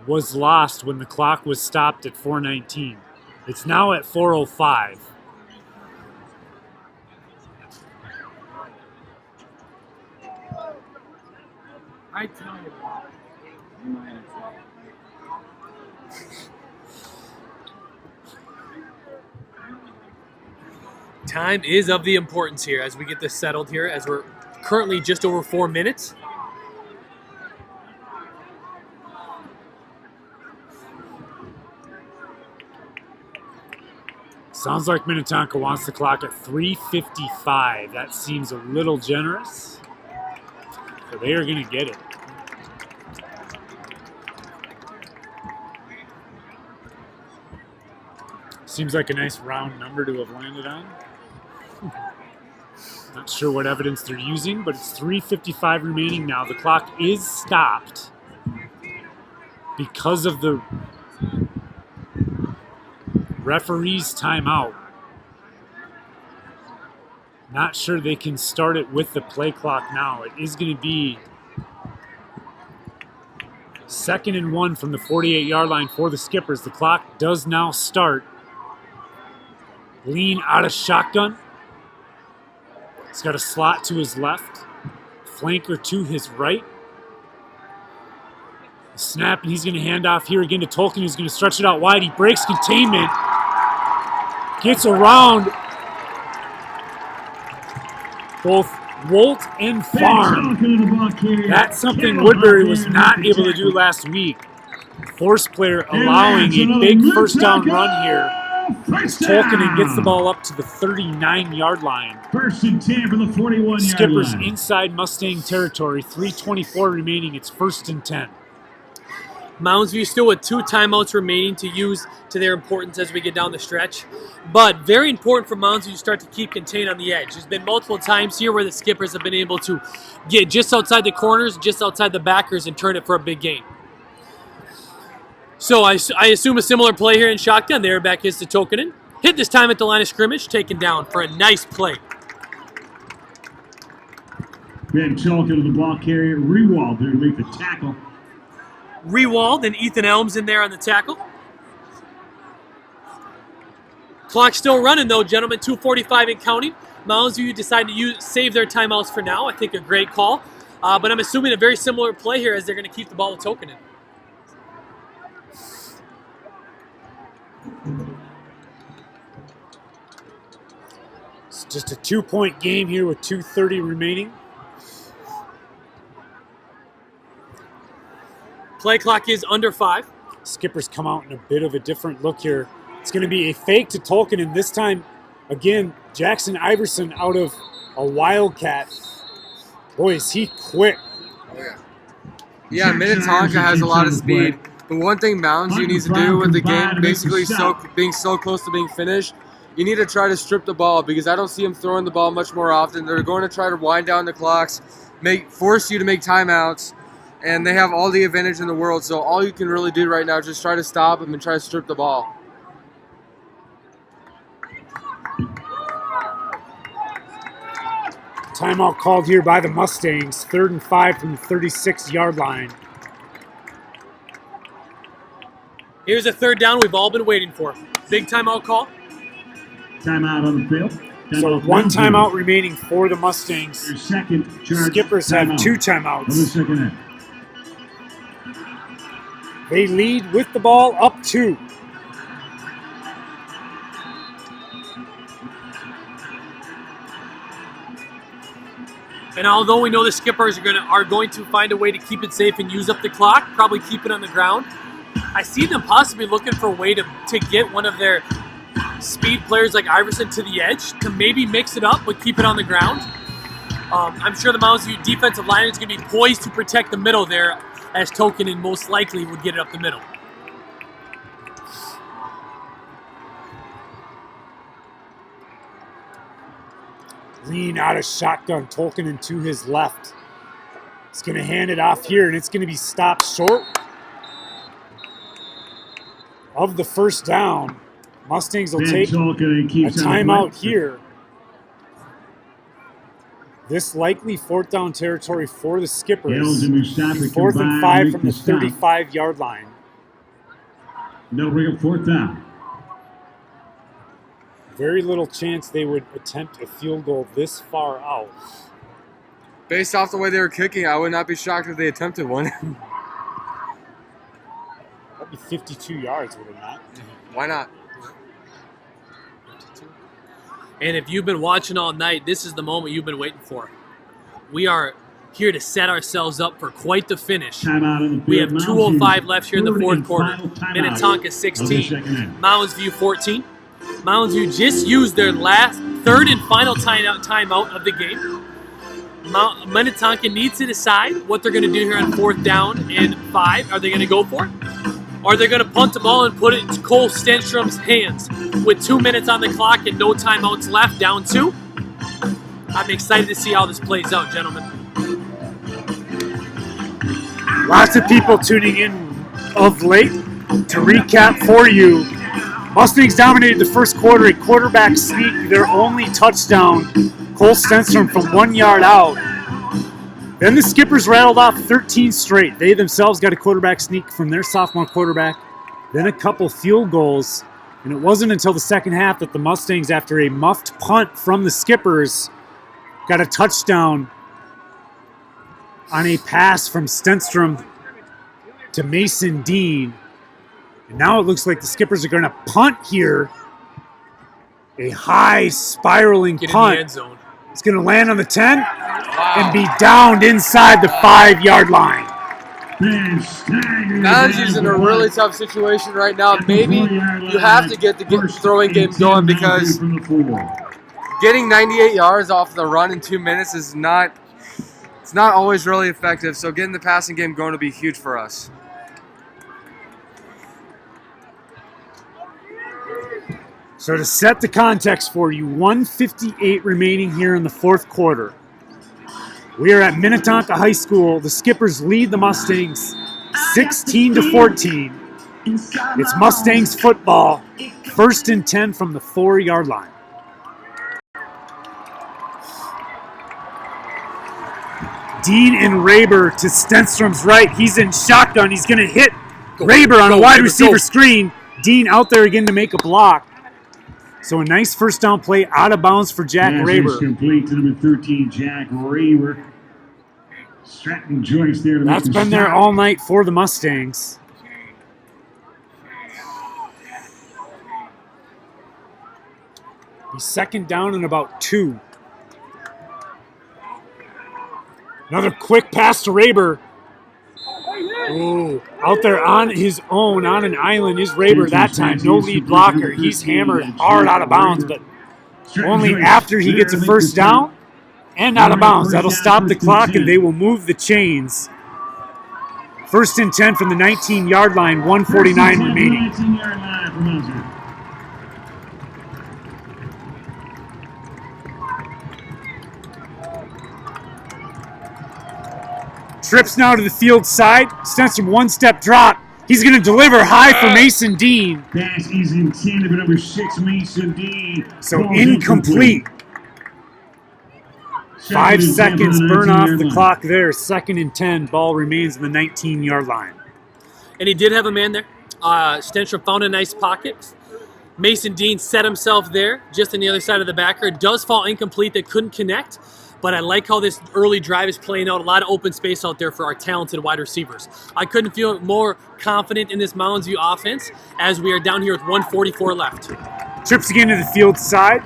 Speaker 1: was lost when the clock was stopped at 4:19. It's now at 4:05.
Speaker 4: I tell you. Time is of the importance here as we get this settled here, as we're currently just over 4 minutes.
Speaker 1: Sounds like Minnetonka wants the clock at 3:55. That seems a little generous. But they are going to get it. They are going Seems like a nice round number to have landed on. Not sure what evidence they're using, but it's 3:55 remaining now. The clock is stopped because of the referee's timeout. Not sure they can start it with the play clock now. It is going to be 2nd and 1 from the 48-yard line for the Skippers. The clock does now start. Lean out of shotgun. He's got a slot to his left. Flanker to his right. Snap, and he's going to hand off here again to Tolkien, who's going to stretch it out wide. He breaks containment. Gets around both Wolt and Farm. That's something Woodbury was not able to do last week. Force player allowing a big first down run here. Tolkien gets the ball up to the 39-yard line.
Speaker 2: 1st and 10 from the 41-yard line.
Speaker 1: Skippers inside Mustang territory. 3:24 remaining. It's 1st and 10.
Speaker 4: Mounds View still with 2 timeouts remaining to use to their importance as we get down the stretch. But very important for Mounds View to start to keep contained on the edge. There's been multiple times here where the Skippers have been able to get just outside the corners, just outside the backers, and turn it for a big gain. So I assume a similar play here in shotgun. There back is to Tokinen. Hit this time at the line of scrimmage, taken down for a nice play.
Speaker 2: Ben Chalker to the ball carrier. Rewald there to make the tackle.
Speaker 4: Rewald and Ethan Elms in there on the tackle. Clock still running though, gentlemen. 2:45 and counting. Mounds View decide to save their timeouts for now. I think a great call. But I'm assuming a very similar play here as they're going to keep the ball with Tokinen.
Speaker 1: It's just a 2-point game here with 2:30 remaining.
Speaker 4: Play clock is under 5.
Speaker 1: Skippers come out in a bit of a different look here. It's going to be a fake to Tolkien, and this time, again, Jackson Iverson out of a Wildcat. Boy, is he quick.
Speaker 3: Yeah, Minnetonka has a lot of speed. But one thing Mounds View needs to do with the game, basically being so close to being finished, you need to try to strip the ball because I don't see them throwing the ball much more often. They're going to try to wind down the clocks, force you to make timeouts, and they have all the advantage in the world. So all you can really do right now is just try to stop them and try to strip the ball.
Speaker 1: Timeout called here by the Mustangs. 3rd and 5 from the 36-yard line.
Speaker 4: Here's a 3rd down we've all been waiting for. Big timeout call.
Speaker 2: Timeout on the field.
Speaker 1: So 1 timeout remaining for the Mustangs.
Speaker 2: Your second charge.
Speaker 1: Skippers have 2 timeouts.
Speaker 2: On the second half.
Speaker 1: They lead with the ball up 2.
Speaker 4: And although we know the Skippers are going to find a way to keep it safe and use up the clock, probably keep it on the ground, I see them possibly looking for a way to get one of their speed players like Iverson to the edge to maybe mix it up but keep it on the ground. I'm sure the Mounds View defensive line is going to be poised to protect the middle there, as Tokinen most likely would get it up the middle.
Speaker 1: Lean out of shotgun, Tolkien to his left. He's going to hand it off here, and it's going to be stopped short of the first down. Mustangs will take a timeout here. This likely 4th down territory for the Skippers. 4th and 5 from the 35-yard line.
Speaker 2: No, bring up 4th down.
Speaker 1: Very little chance they would attempt a field goal this far out.
Speaker 3: Based off the way they were kicking, I would not be shocked if they attempted one.
Speaker 1: That'd be 52 yards, would it not?
Speaker 3: Why not?
Speaker 4: And if you've been watching all night, this is the moment you've been waiting for. We are here to set ourselves up for quite the finish. We have 2:05 left here in the 4th quarter. Minnetonka 16, Mounds View 14. Mounds View just used their last 3rd and final timeout of the game. Minnetonka needs to decide what they're going to do here on 4th down and 5. Are they going to go for it? Are they going to punt the ball and put it in Cole Stenstrom's hands with 2 minutes on the clock and no timeouts left, down 2? I'm excited to see how this plays out, gentlemen.
Speaker 1: Lots of people tuning in of late. To recap for you, Mustangs dominated the first quarter, a quarterback sneak, their only touchdown. Cole Stenstrom from 1 yard out. Then the Skippers rattled off 13 straight. They themselves got a quarterback sneak from their sophomore quarterback, then a couple field goals. And it wasn't until the second half that the Mustangs, after a muffed punt from the Skippers, got a touchdown on a pass from Stenstrom to Mason Dean. And now it looks like the Skippers are going to punt here. A high spiraling
Speaker 4: Get in
Speaker 1: punt.
Speaker 4: the end zone.
Speaker 1: It's going to land on the 10 and be downed inside the 5 yard line.
Speaker 3: Mounds is in a really tough situation right now. Maybe you have to get the throwing game going because getting 98 yards off the run in 2 minutes is not always really effective. So getting the passing game going will be huge for us.
Speaker 1: So to set the context for you, 1:58 remaining here in the fourth quarter. We are at Minnetonka High School. The Skippers lead the Mustangs 16-14. It's Mustangs football, 1st and 10 from the 4 yard line. Dean and Raber to Stenstrom's right. He's in shotgun. He's going to hit Raber on a wide receiver screen. Dean out there again to make a block. So a nice first down play out of bounds for Jack Raber.
Speaker 2: Complete to number 13, Jack Raber. Stratton Joyce there.
Speaker 1: That's been there all night for the Mustangs. He's second down and about 2. Another quick pass to Raber. Ooh, out there on his own, on an island, is Raber that time. No lead blocker. He's hammered hard out of bounds, but only after he gets a first down and out of bounds. That'll stop the clock, and they will move the chains. 1st and 10 from the 19 yard line, 1:49 remaining. Trips now to the field side. Stenstrom one-step drop. He's going to deliver high for Mason Dean.
Speaker 2: Pass is intended for number 6, Mason Dean.
Speaker 1: So incomplete. 5 seconds burn off the clock there. 2nd and 10. Ball remains in the 19 yard line.
Speaker 4: And he did have a man there. Stenstrom found a nice pocket. Mason Dean set himself there, just on the other side of the backer. It does fall incomplete. They couldn't connect. But I like how this early drive is playing out. A lot of open space out there for our talented wide receivers. I couldn't feel more confident in this Mounds View offense as we are down here with 1:44 left.
Speaker 1: Trips again to the field side.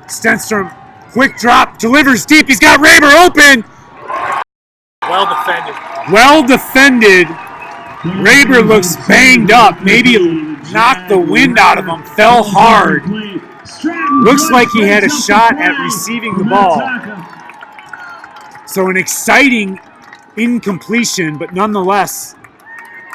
Speaker 1: Stenstrom, quick drop, delivers deep. He's got Raber open.
Speaker 4: Well defended.
Speaker 1: Well defended. Raber looks banged up. Maybe knocked the wind out of him. Fell hard. Looks like he had a shot at receiving the ball. So an exciting incompletion, but nonetheless,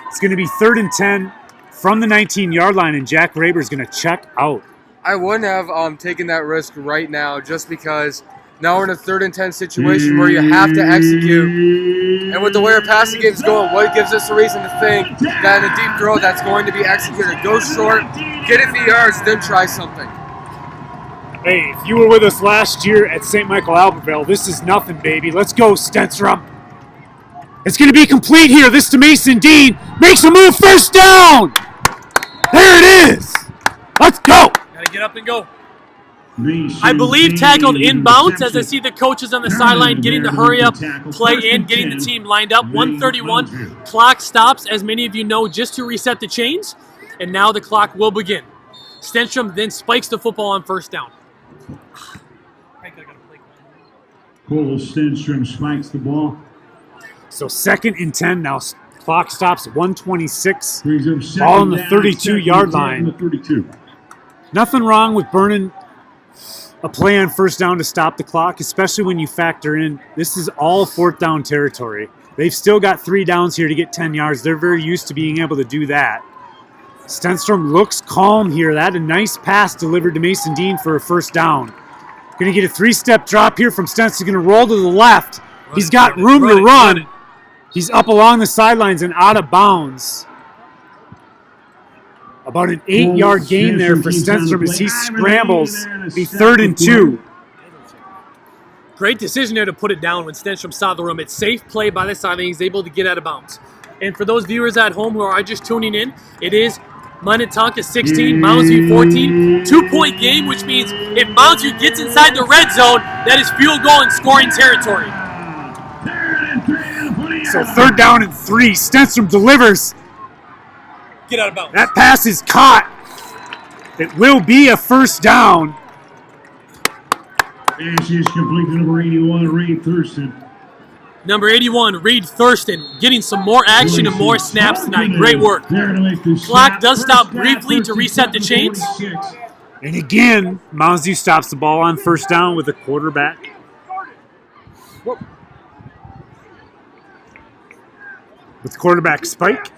Speaker 1: it's going to be 3rd and 10 from the 19 yard line, and Jack Raber is going to check out.
Speaker 3: I wouldn't have taken that risk right now just because now we're in a 3rd and 10 situation where you have to execute. And with the way our passing game is going, what gives us a reason to think that in a deep throw that's going to be executed? Go short, get it the yards, then try something.
Speaker 1: Hey, if you were with us last year at St. Michael Albertville, this is nothing, baby. Let's go, Stenstrom. It's going to be complete here. This to Mason Dean. Makes a move, first down. There it is. Let's go.
Speaker 4: Got to get up and go. I believe tackled inbounds as I see the coaches on the sideline getting the hurry up, play in, getting the team lined up. 1:31. Clock stops, as many of you know, just to reset the chains. And now the clock will begin. Stenstrom then spikes the football on first down.
Speaker 2: Cole Stenstrom spikes the ball.
Speaker 1: So 2nd and 10 now. Clock stops at 1:26. Ball on the 32 yard line. Nothing wrong with burning a play on first down to stop the clock, especially when you factor in this is all 4th down territory. They've still got 3 downs here to get 10 yards. They're very used to being able to do that. Stenstrom looks calm here. That a nice pass delivered to Mason Dean for a first down. Going to get a three-step drop here from Stenstrom. Going to roll to the left. He's got room to run. He's up along the sidelines and out of bounds. About an 8-yard gain there for Stenstrom as he scrambles. Be 3rd and 2.
Speaker 4: Great decision there to put it down when Stenstrom saw the room. It's safe play by the sideline. He's able to get out of bounds. And for those viewers at home who are just tuning in, it is Minnetonka 16, Mounds 14. 2-point game, which means if Mounds gets inside the red zone, that is field goal and scoring territory.
Speaker 1: So 3rd down and 3. Stenstrom delivers.
Speaker 4: Get out of bounds.
Speaker 1: That pass is caught. It will be a first down.
Speaker 2: Pass is complete to number 81, Reed Thurston.
Speaker 4: Number 81, Reed Thurston, getting some more action and more snaps tonight. Great work. Clock does stop briefly to reset the chains.
Speaker 1: And again, Mounds View stops the ball on first down with a quarterback. With quarterback spike.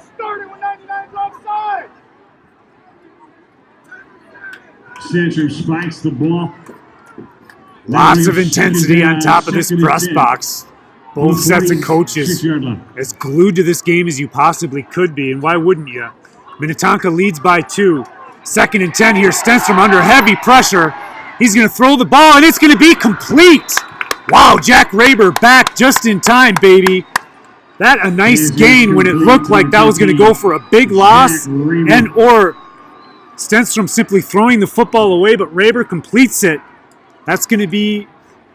Speaker 2: Stenstrom spikes the ball.
Speaker 1: Lots of intensity on top of this press box. Both sets of coaches as glued to this game as you possibly could be, and why wouldn't you? Minnetonka leads by 2. 2nd and 10 here. Stenstrom under heavy pressure. He's going to throw the ball, and it's going to be complete. Wow, Jack Raber back just in time, baby. That a nice gain when it looked like that was going to go for a big loss, and or Stenstrom simply throwing the football away, but Raber completes it. That's going to be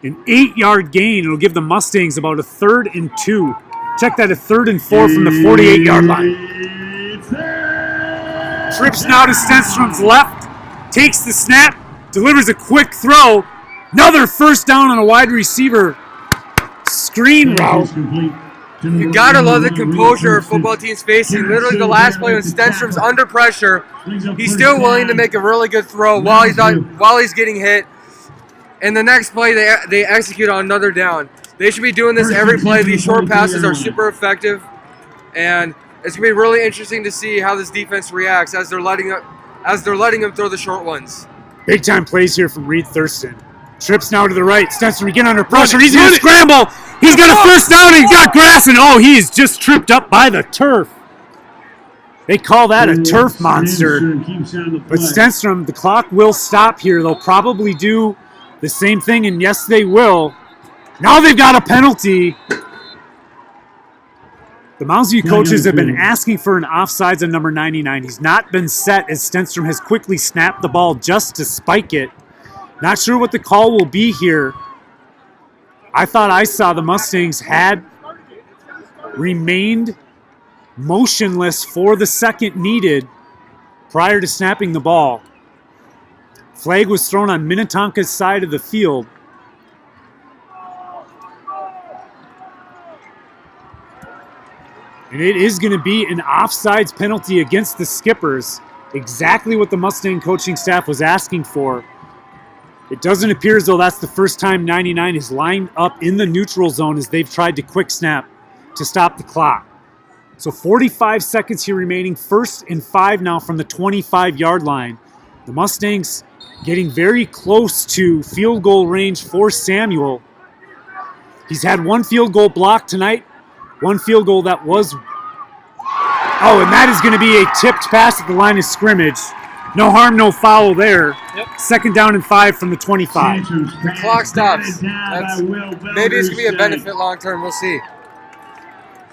Speaker 1: an 8-yard gain. It'll give the Mustangs about a 3rd and 2. Check that, a 3rd and 4 from the 48-yard line. Trips now to Stenstrom's left, takes the snap, delivers a quick throw. Another first down on a wide receiver screen route.
Speaker 3: You gotta love the composure football team's facing. Literally the last play when Stenstrom's under pressure, he's still willing to make a really good throw while he's getting hit. And the next play, they execute on another down. They should be doing this every play. These short passes are super effective, and it's gonna be really interesting to see how this defense reacts as they're letting them throw the short ones.
Speaker 1: Big time plays here from Reed Thurston. Trips now to the right. Stenstrom again under pressure. He's gonna scramble. He's got a first down. He's got grass, and he is just tripped up by the turf. They call that a turf monster. But Stenstrom, the clock will stop here. They'll probably do the same thing, and yes, they will. Now they've got a penalty. The Mounds View coaches have been asking for an offsides on number 99. He's not been set as Stenstrom has quickly snapped the ball just to spike it. Not sure what the call will be here. I thought I saw the Mustangs had remained motionless for the second needed prior to snapping the ball. Flag was thrown on Minnetonka's side of the field. And it is going to be an offsides penalty against the Skippers. Exactly what the Mustang coaching staff was asking for. It doesn't appear as though that's the first time 99 is lined up in the neutral zone as they've tried to quick snap to stop the clock. So 45 seconds here remaining. 1st and 5 now from the 25-yard line. The Mustangs getting very close to field goal range for Samuel. He's had one field goal blocked tonight. One field goal that was... and that is going to be a tipped pass at the line of scrimmage. No harm, no foul there. Yep. 2nd down and 5 from the 25.
Speaker 3: The clock stops. Maybe it's going to be a benefit long term. We'll see.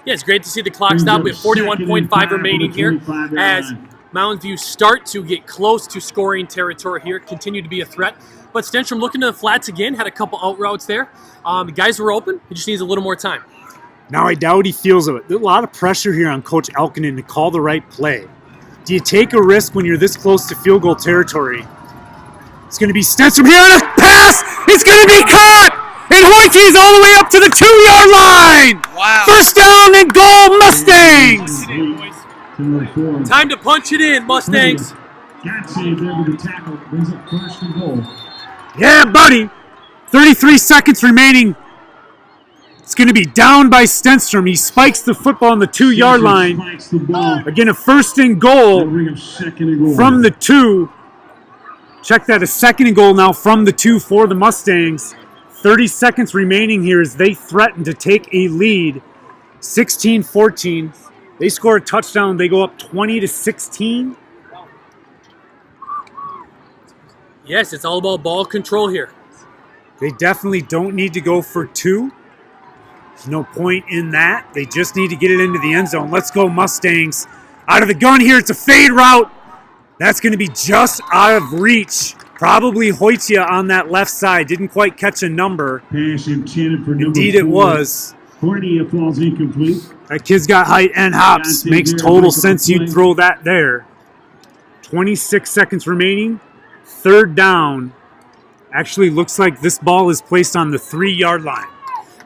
Speaker 4: Yeah, it's great to see the clock stop. We have 41.5 remaining here as Mounds View start to get close to scoring territory here, continue to be a threat. But Stenstrom looking to the flats again, had a couple out routes there. The guys were open. He just needs a little more time.
Speaker 1: Now I doubt he feels it. There's a lot of pressure here on Coach Elkinen to call the right play. Do you take a risk when you're this close to field goal territory? It's going to be Stenstrom here on a pass. It's going to be caught. And Hoyte is all the way up to the 2-yard line.
Speaker 4: Wow.
Speaker 1: First down and goal, Mustangs.
Speaker 4: Time to punch it in, Mustangs.
Speaker 2: Got saved there with the tackle. Brings up 1st and goal.
Speaker 1: Yeah, buddy. 33 seconds remaining. It's going to be down by Stenstrom. He spikes the football on the 2-yard line.
Speaker 2: Spikes the ball.
Speaker 1: Again, a first and goal
Speaker 2: That'll bring up second and goal.
Speaker 1: from the 2. Check that, a second and goal now from the 2 for the Mustangs. 30 seconds remaining here as they threaten to take a lead. 16-14. They score a touchdown. They go up 20-16.
Speaker 4: Yes, it's all about ball control here.
Speaker 1: They definitely don't need to go for 2. There's no point in that. They just need to get it into the end zone. Let's go Mustangs. Out of the gun here. It's a fade route. That's going to be just out of reach. Probably Hoytia on that left side. Didn't quite catch a number.
Speaker 2: Pass intended for number
Speaker 1: Indeed it
Speaker 2: 4.
Speaker 1: was.
Speaker 2: Cordia falls incomplete.
Speaker 1: That kid's got height and hops. Makes total sense you'd throw that there. 26 seconds remaining. 3rd down. Actually looks like this ball is placed on the 3-yard line.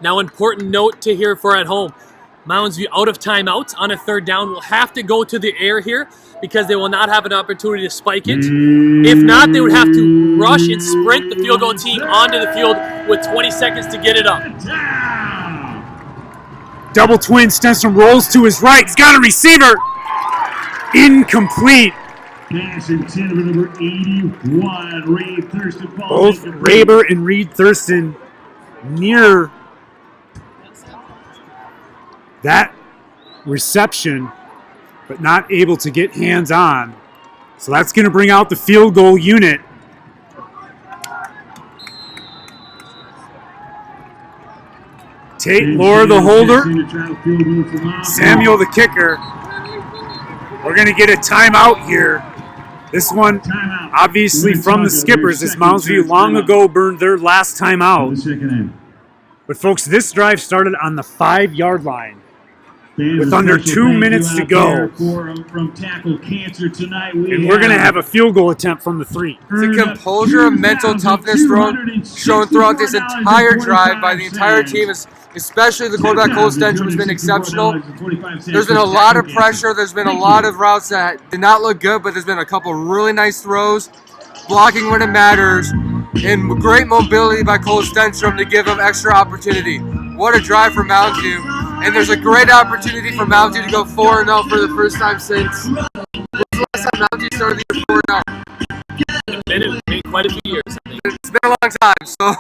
Speaker 4: Now, important note to hear for at home. Mounds View out of timeouts on a 3rd down will have to go to the air here because they will not have an opportunity to spike it. If not, they would have to rush and sprint the field goal team onto the field with 20 seconds to get it up.
Speaker 1: Double twin. Stenstrom rolls to his right. He's got a receiver. Incomplete.
Speaker 2: Pass intended for number 81, Reed Thurston.
Speaker 1: Both Raber and Reed Thurston near that reception, but not able to get hands on. So that's going to bring out the field goal unit. Tate Laura the holder, Samuel the kicker. We're going to get a timeout here. This one, obviously from the Skippers, as Mounds View long ago burned their last timeout. But folks, this drive started on the 5-yard line with under 2 minutes to go.
Speaker 2: From tackle cancer tonight,
Speaker 1: And we're going to have a field goal attempt from the 3.
Speaker 3: It's a composure and mental toughness shown throughout this entire drive by the entire team, especially the quarterback Cole Stenstrom has been exceptional. There's been a lot of pressure. There's been a lot of routes that did not look good, but there's been a couple really nice throws, blocking when it matters, and great mobility by Cole Stenstrom to give him extra opportunity. What a drive for Mounds View. And there's a great opportunity for Mounds View to go 4-0 for the first time since. When's the last time Mounds View started the year 4-0?
Speaker 4: It's been quite a few years.
Speaker 3: It's been a long time, so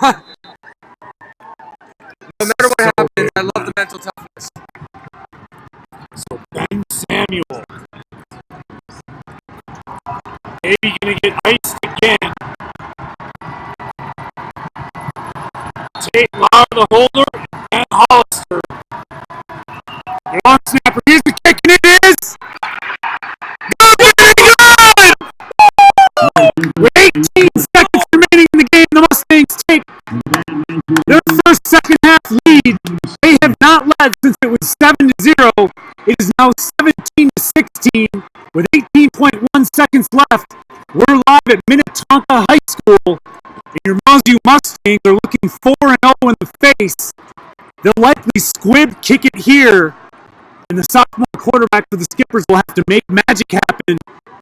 Speaker 3: no matter what happens, I love the mental toughness.
Speaker 1: So Ben Samuel. Maybe going to get iced again. Tate Lauer the holder, and Hollister. Long snapper, here's the kick, and it is good! With 18 seconds remaining in the game, the Mustangs take their first second half lead. They have not led since it was 7-0. It is now 17-16 with 18.1 seconds left. We're live at Minnetonka High School, and your Mounds View Mustangs are looking 4-0 in the face. They'll likely squib kick it here, and the sophomore quarterback for the Skippers will have to make magic happen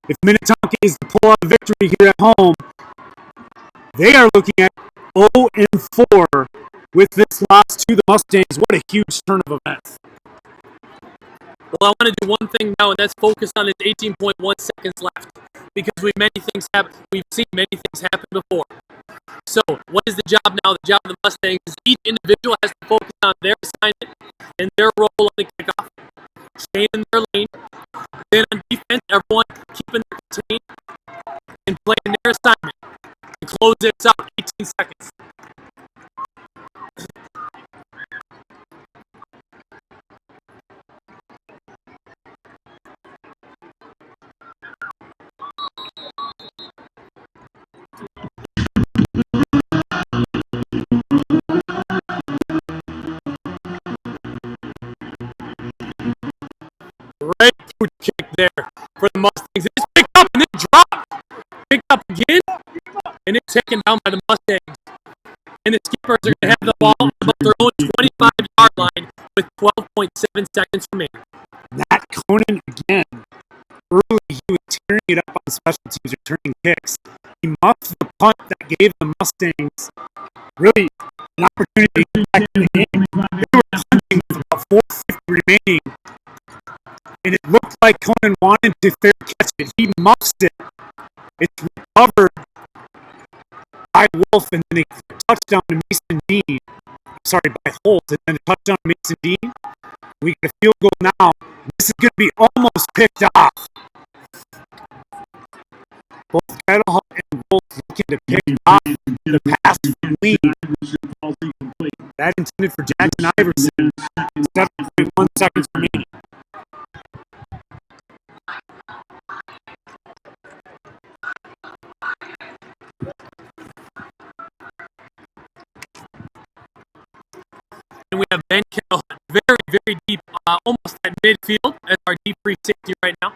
Speaker 1: if Minnetonka is to pull out a victory here at home. They are looking at 0-4 with this loss to the Mustangs. What a huge turn of events.
Speaker 4: Well, I want to do one thing now, and that's focus on its 18.1 seconds left, because we've seen many things happen before. So, what is the job now? The job of the Mustangs is each individual has to focus on their assignment and their role on the kickoff, staying in their lane. Then on defense, everyone keeping their contained and playing their assignment to close this out 18 seconds. Great foot kick there for the Mustangs. It's picked up and then dropped. Picked up again and then taken down by the Mustangs. And the Skippers are going to have the ball about their own 25-yard line with 12.7 seconds remaining.
Speaker 1: Matt Conan again. Early, he was tearing it up on special teams, returning kicks. He muffed the punt that gave the Mustangs really an opportunity to get back in the game. They were with about 4:50 remaining, and it looked like Conan wanted to fair catch it. He muffs it. It's recovered by Wolf, and then a touchdown to Mason Dean. Sorry, by Holt, and then a touchdown to Mason Dean. We get a field goal now. This is going to be almost picked off. Both Kettle and Wolf looking to pick off the pass from Lee. That intended for Jackson Iverson. 7.1 seconds remaining.
Speaker 4: And we have Ben Kittle very, very deep, almost at midfield as our deep free safety right now.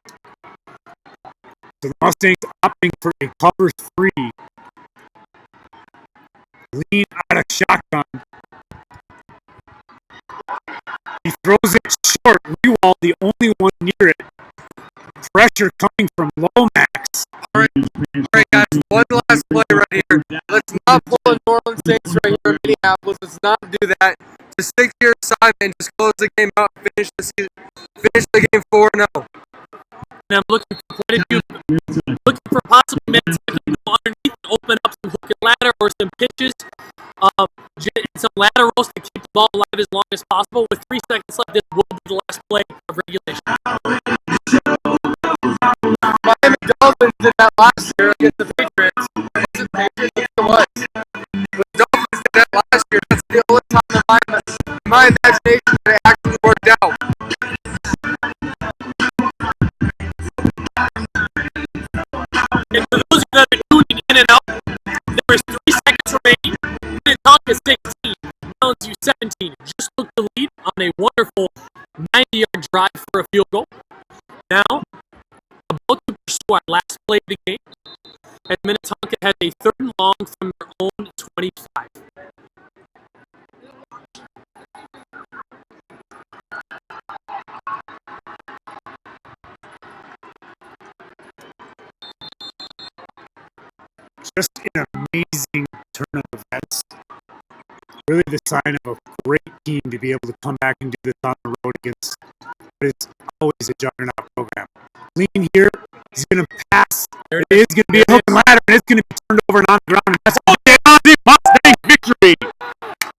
Speaker 1: So the Mustangs opting for a cover 3. Lean out of shotgun. He throws it short. Rewald, the only one near it. Pressure coming from Lomax.
Speaker 3: All right, guys. One last play right here. Let's not pull a New Orleans Saints right here in Minneapolis. Let's not do that. Just stick to your assignment. Just close the game out. Finish the game 4-0.
Speaker 4: And I'm looking for quite a few, looking for possible minutes to go underneath and open up some hook and ladder or some pitches, and some laterals to keep the ball alive as long as possible. With 3 seconds left, this will be the last play of regulation.
Speaker 3: Miami Dolphins did that last year against the Patriots. Was it Patriots? It was. The Dolphins did that last year. That's the only time in my imagination that it actually worked out.
Speaker 4: And for those of you that are tuning in and out, there is 3 seconds remaining. Minnetonka 16, Mounds 17. Just took the lead on a wonderful 90-yard drive for a field goal. Now, about to pursue our last play of the game, and Minnetonka has a 3rd and long from their own 25.
Speaker 1: Just an amazing turn of events. Really the sign of a great team to be able to come back and do this on the road against what is always a juggernaut program. Lean here. He's going to pass. It is going to be a hook and ladder, and it's going to be turned over and on the ground. And that's all they on the Mustang victory.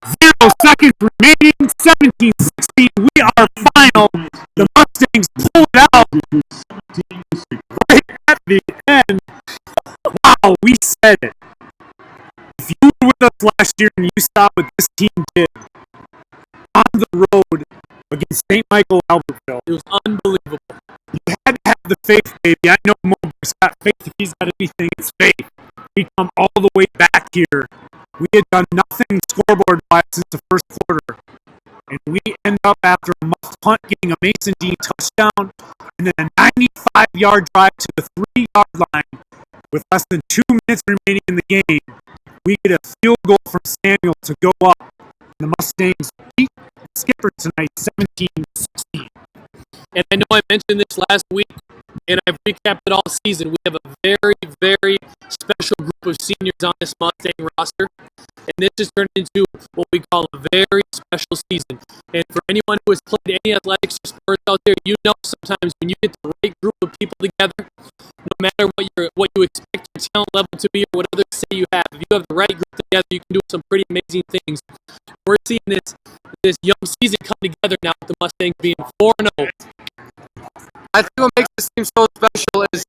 Speaker 1: 0 seconds remaining. 17-16. We are final. The Mustangs pull it out right at the end. Wow, we said it. If you were with us last year and you saw what this team did on the road against St. Michael Albertville,
Speaker 4: It was unbelievable.
Speaker 1: you had to have the faith, baby. I know Mo's got faith. If he's got anything, it's faith. We come all the way back here. We had done nothing scoreboard-wise since the first quarter. And we end up after a muffed punt getting a Mason Dean touchdown and then a 95-yard drive to the 3-yard line with less than 2 minutes remaining in the game. We get a field goal from Samuel to go up. And the Mustangs beat the Skipper tonight 17-16.
Speaker 4: And I know I mentioned this last week, and I've recapped it all season. We have a very, very special group of seniors on this Mustang roster, and this has turned into what we call a very special season. And for anyone who has played any athletics or sports out there, you know sometimes when you get the right group of people together, no matter what you expect your talent level to be or what others say you have, if you have the right group together, you can do some pretty amazing things. We're seeing this young season come together now with the Mustangs being 4-0.
Speaker 3: I think what makes this team so special is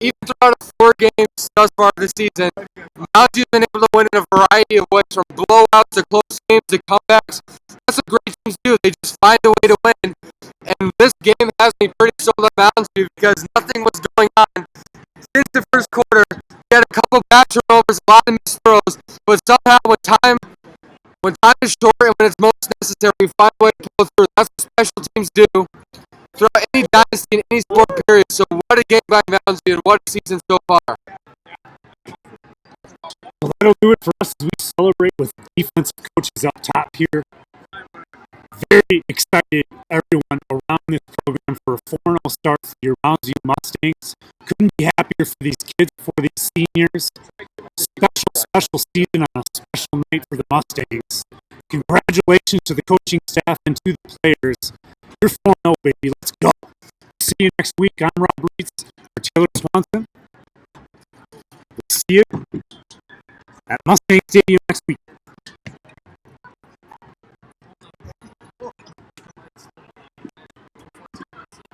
Speaker 3: even throughout 4 games thus far this season, Mounds has been able to win in a variety of ways, from blowouts to close games to comebacks. That's what great teams do. They just find a way to win. And this game has me pretty sold on Mounds because nothing was going on since the first quarter. We had a couple bad turnovers, a lot of missed throws, but somehow when time is short and when it's most necessary, we find a way to pull through. That's what special teams do throughout any dynasty in any sport period. So what a game by Mounds and what a season so far.
Speaker 1: Well, that'll do it for us as we celebrate with defensive coaches up top here. Very excited, everyone around this program, for a 4-0 start for your Mounds Mustangs. Couldn't be happier for these kids, for these seniors. Special season on a special night for the Mustangs. Congratulations to the coaching staff and to the players. You're 4-0, baby. Let's go. See you next week. I'm Rob Reitz for Taylor Swanson. We'll see you at Mustang Stadium next week.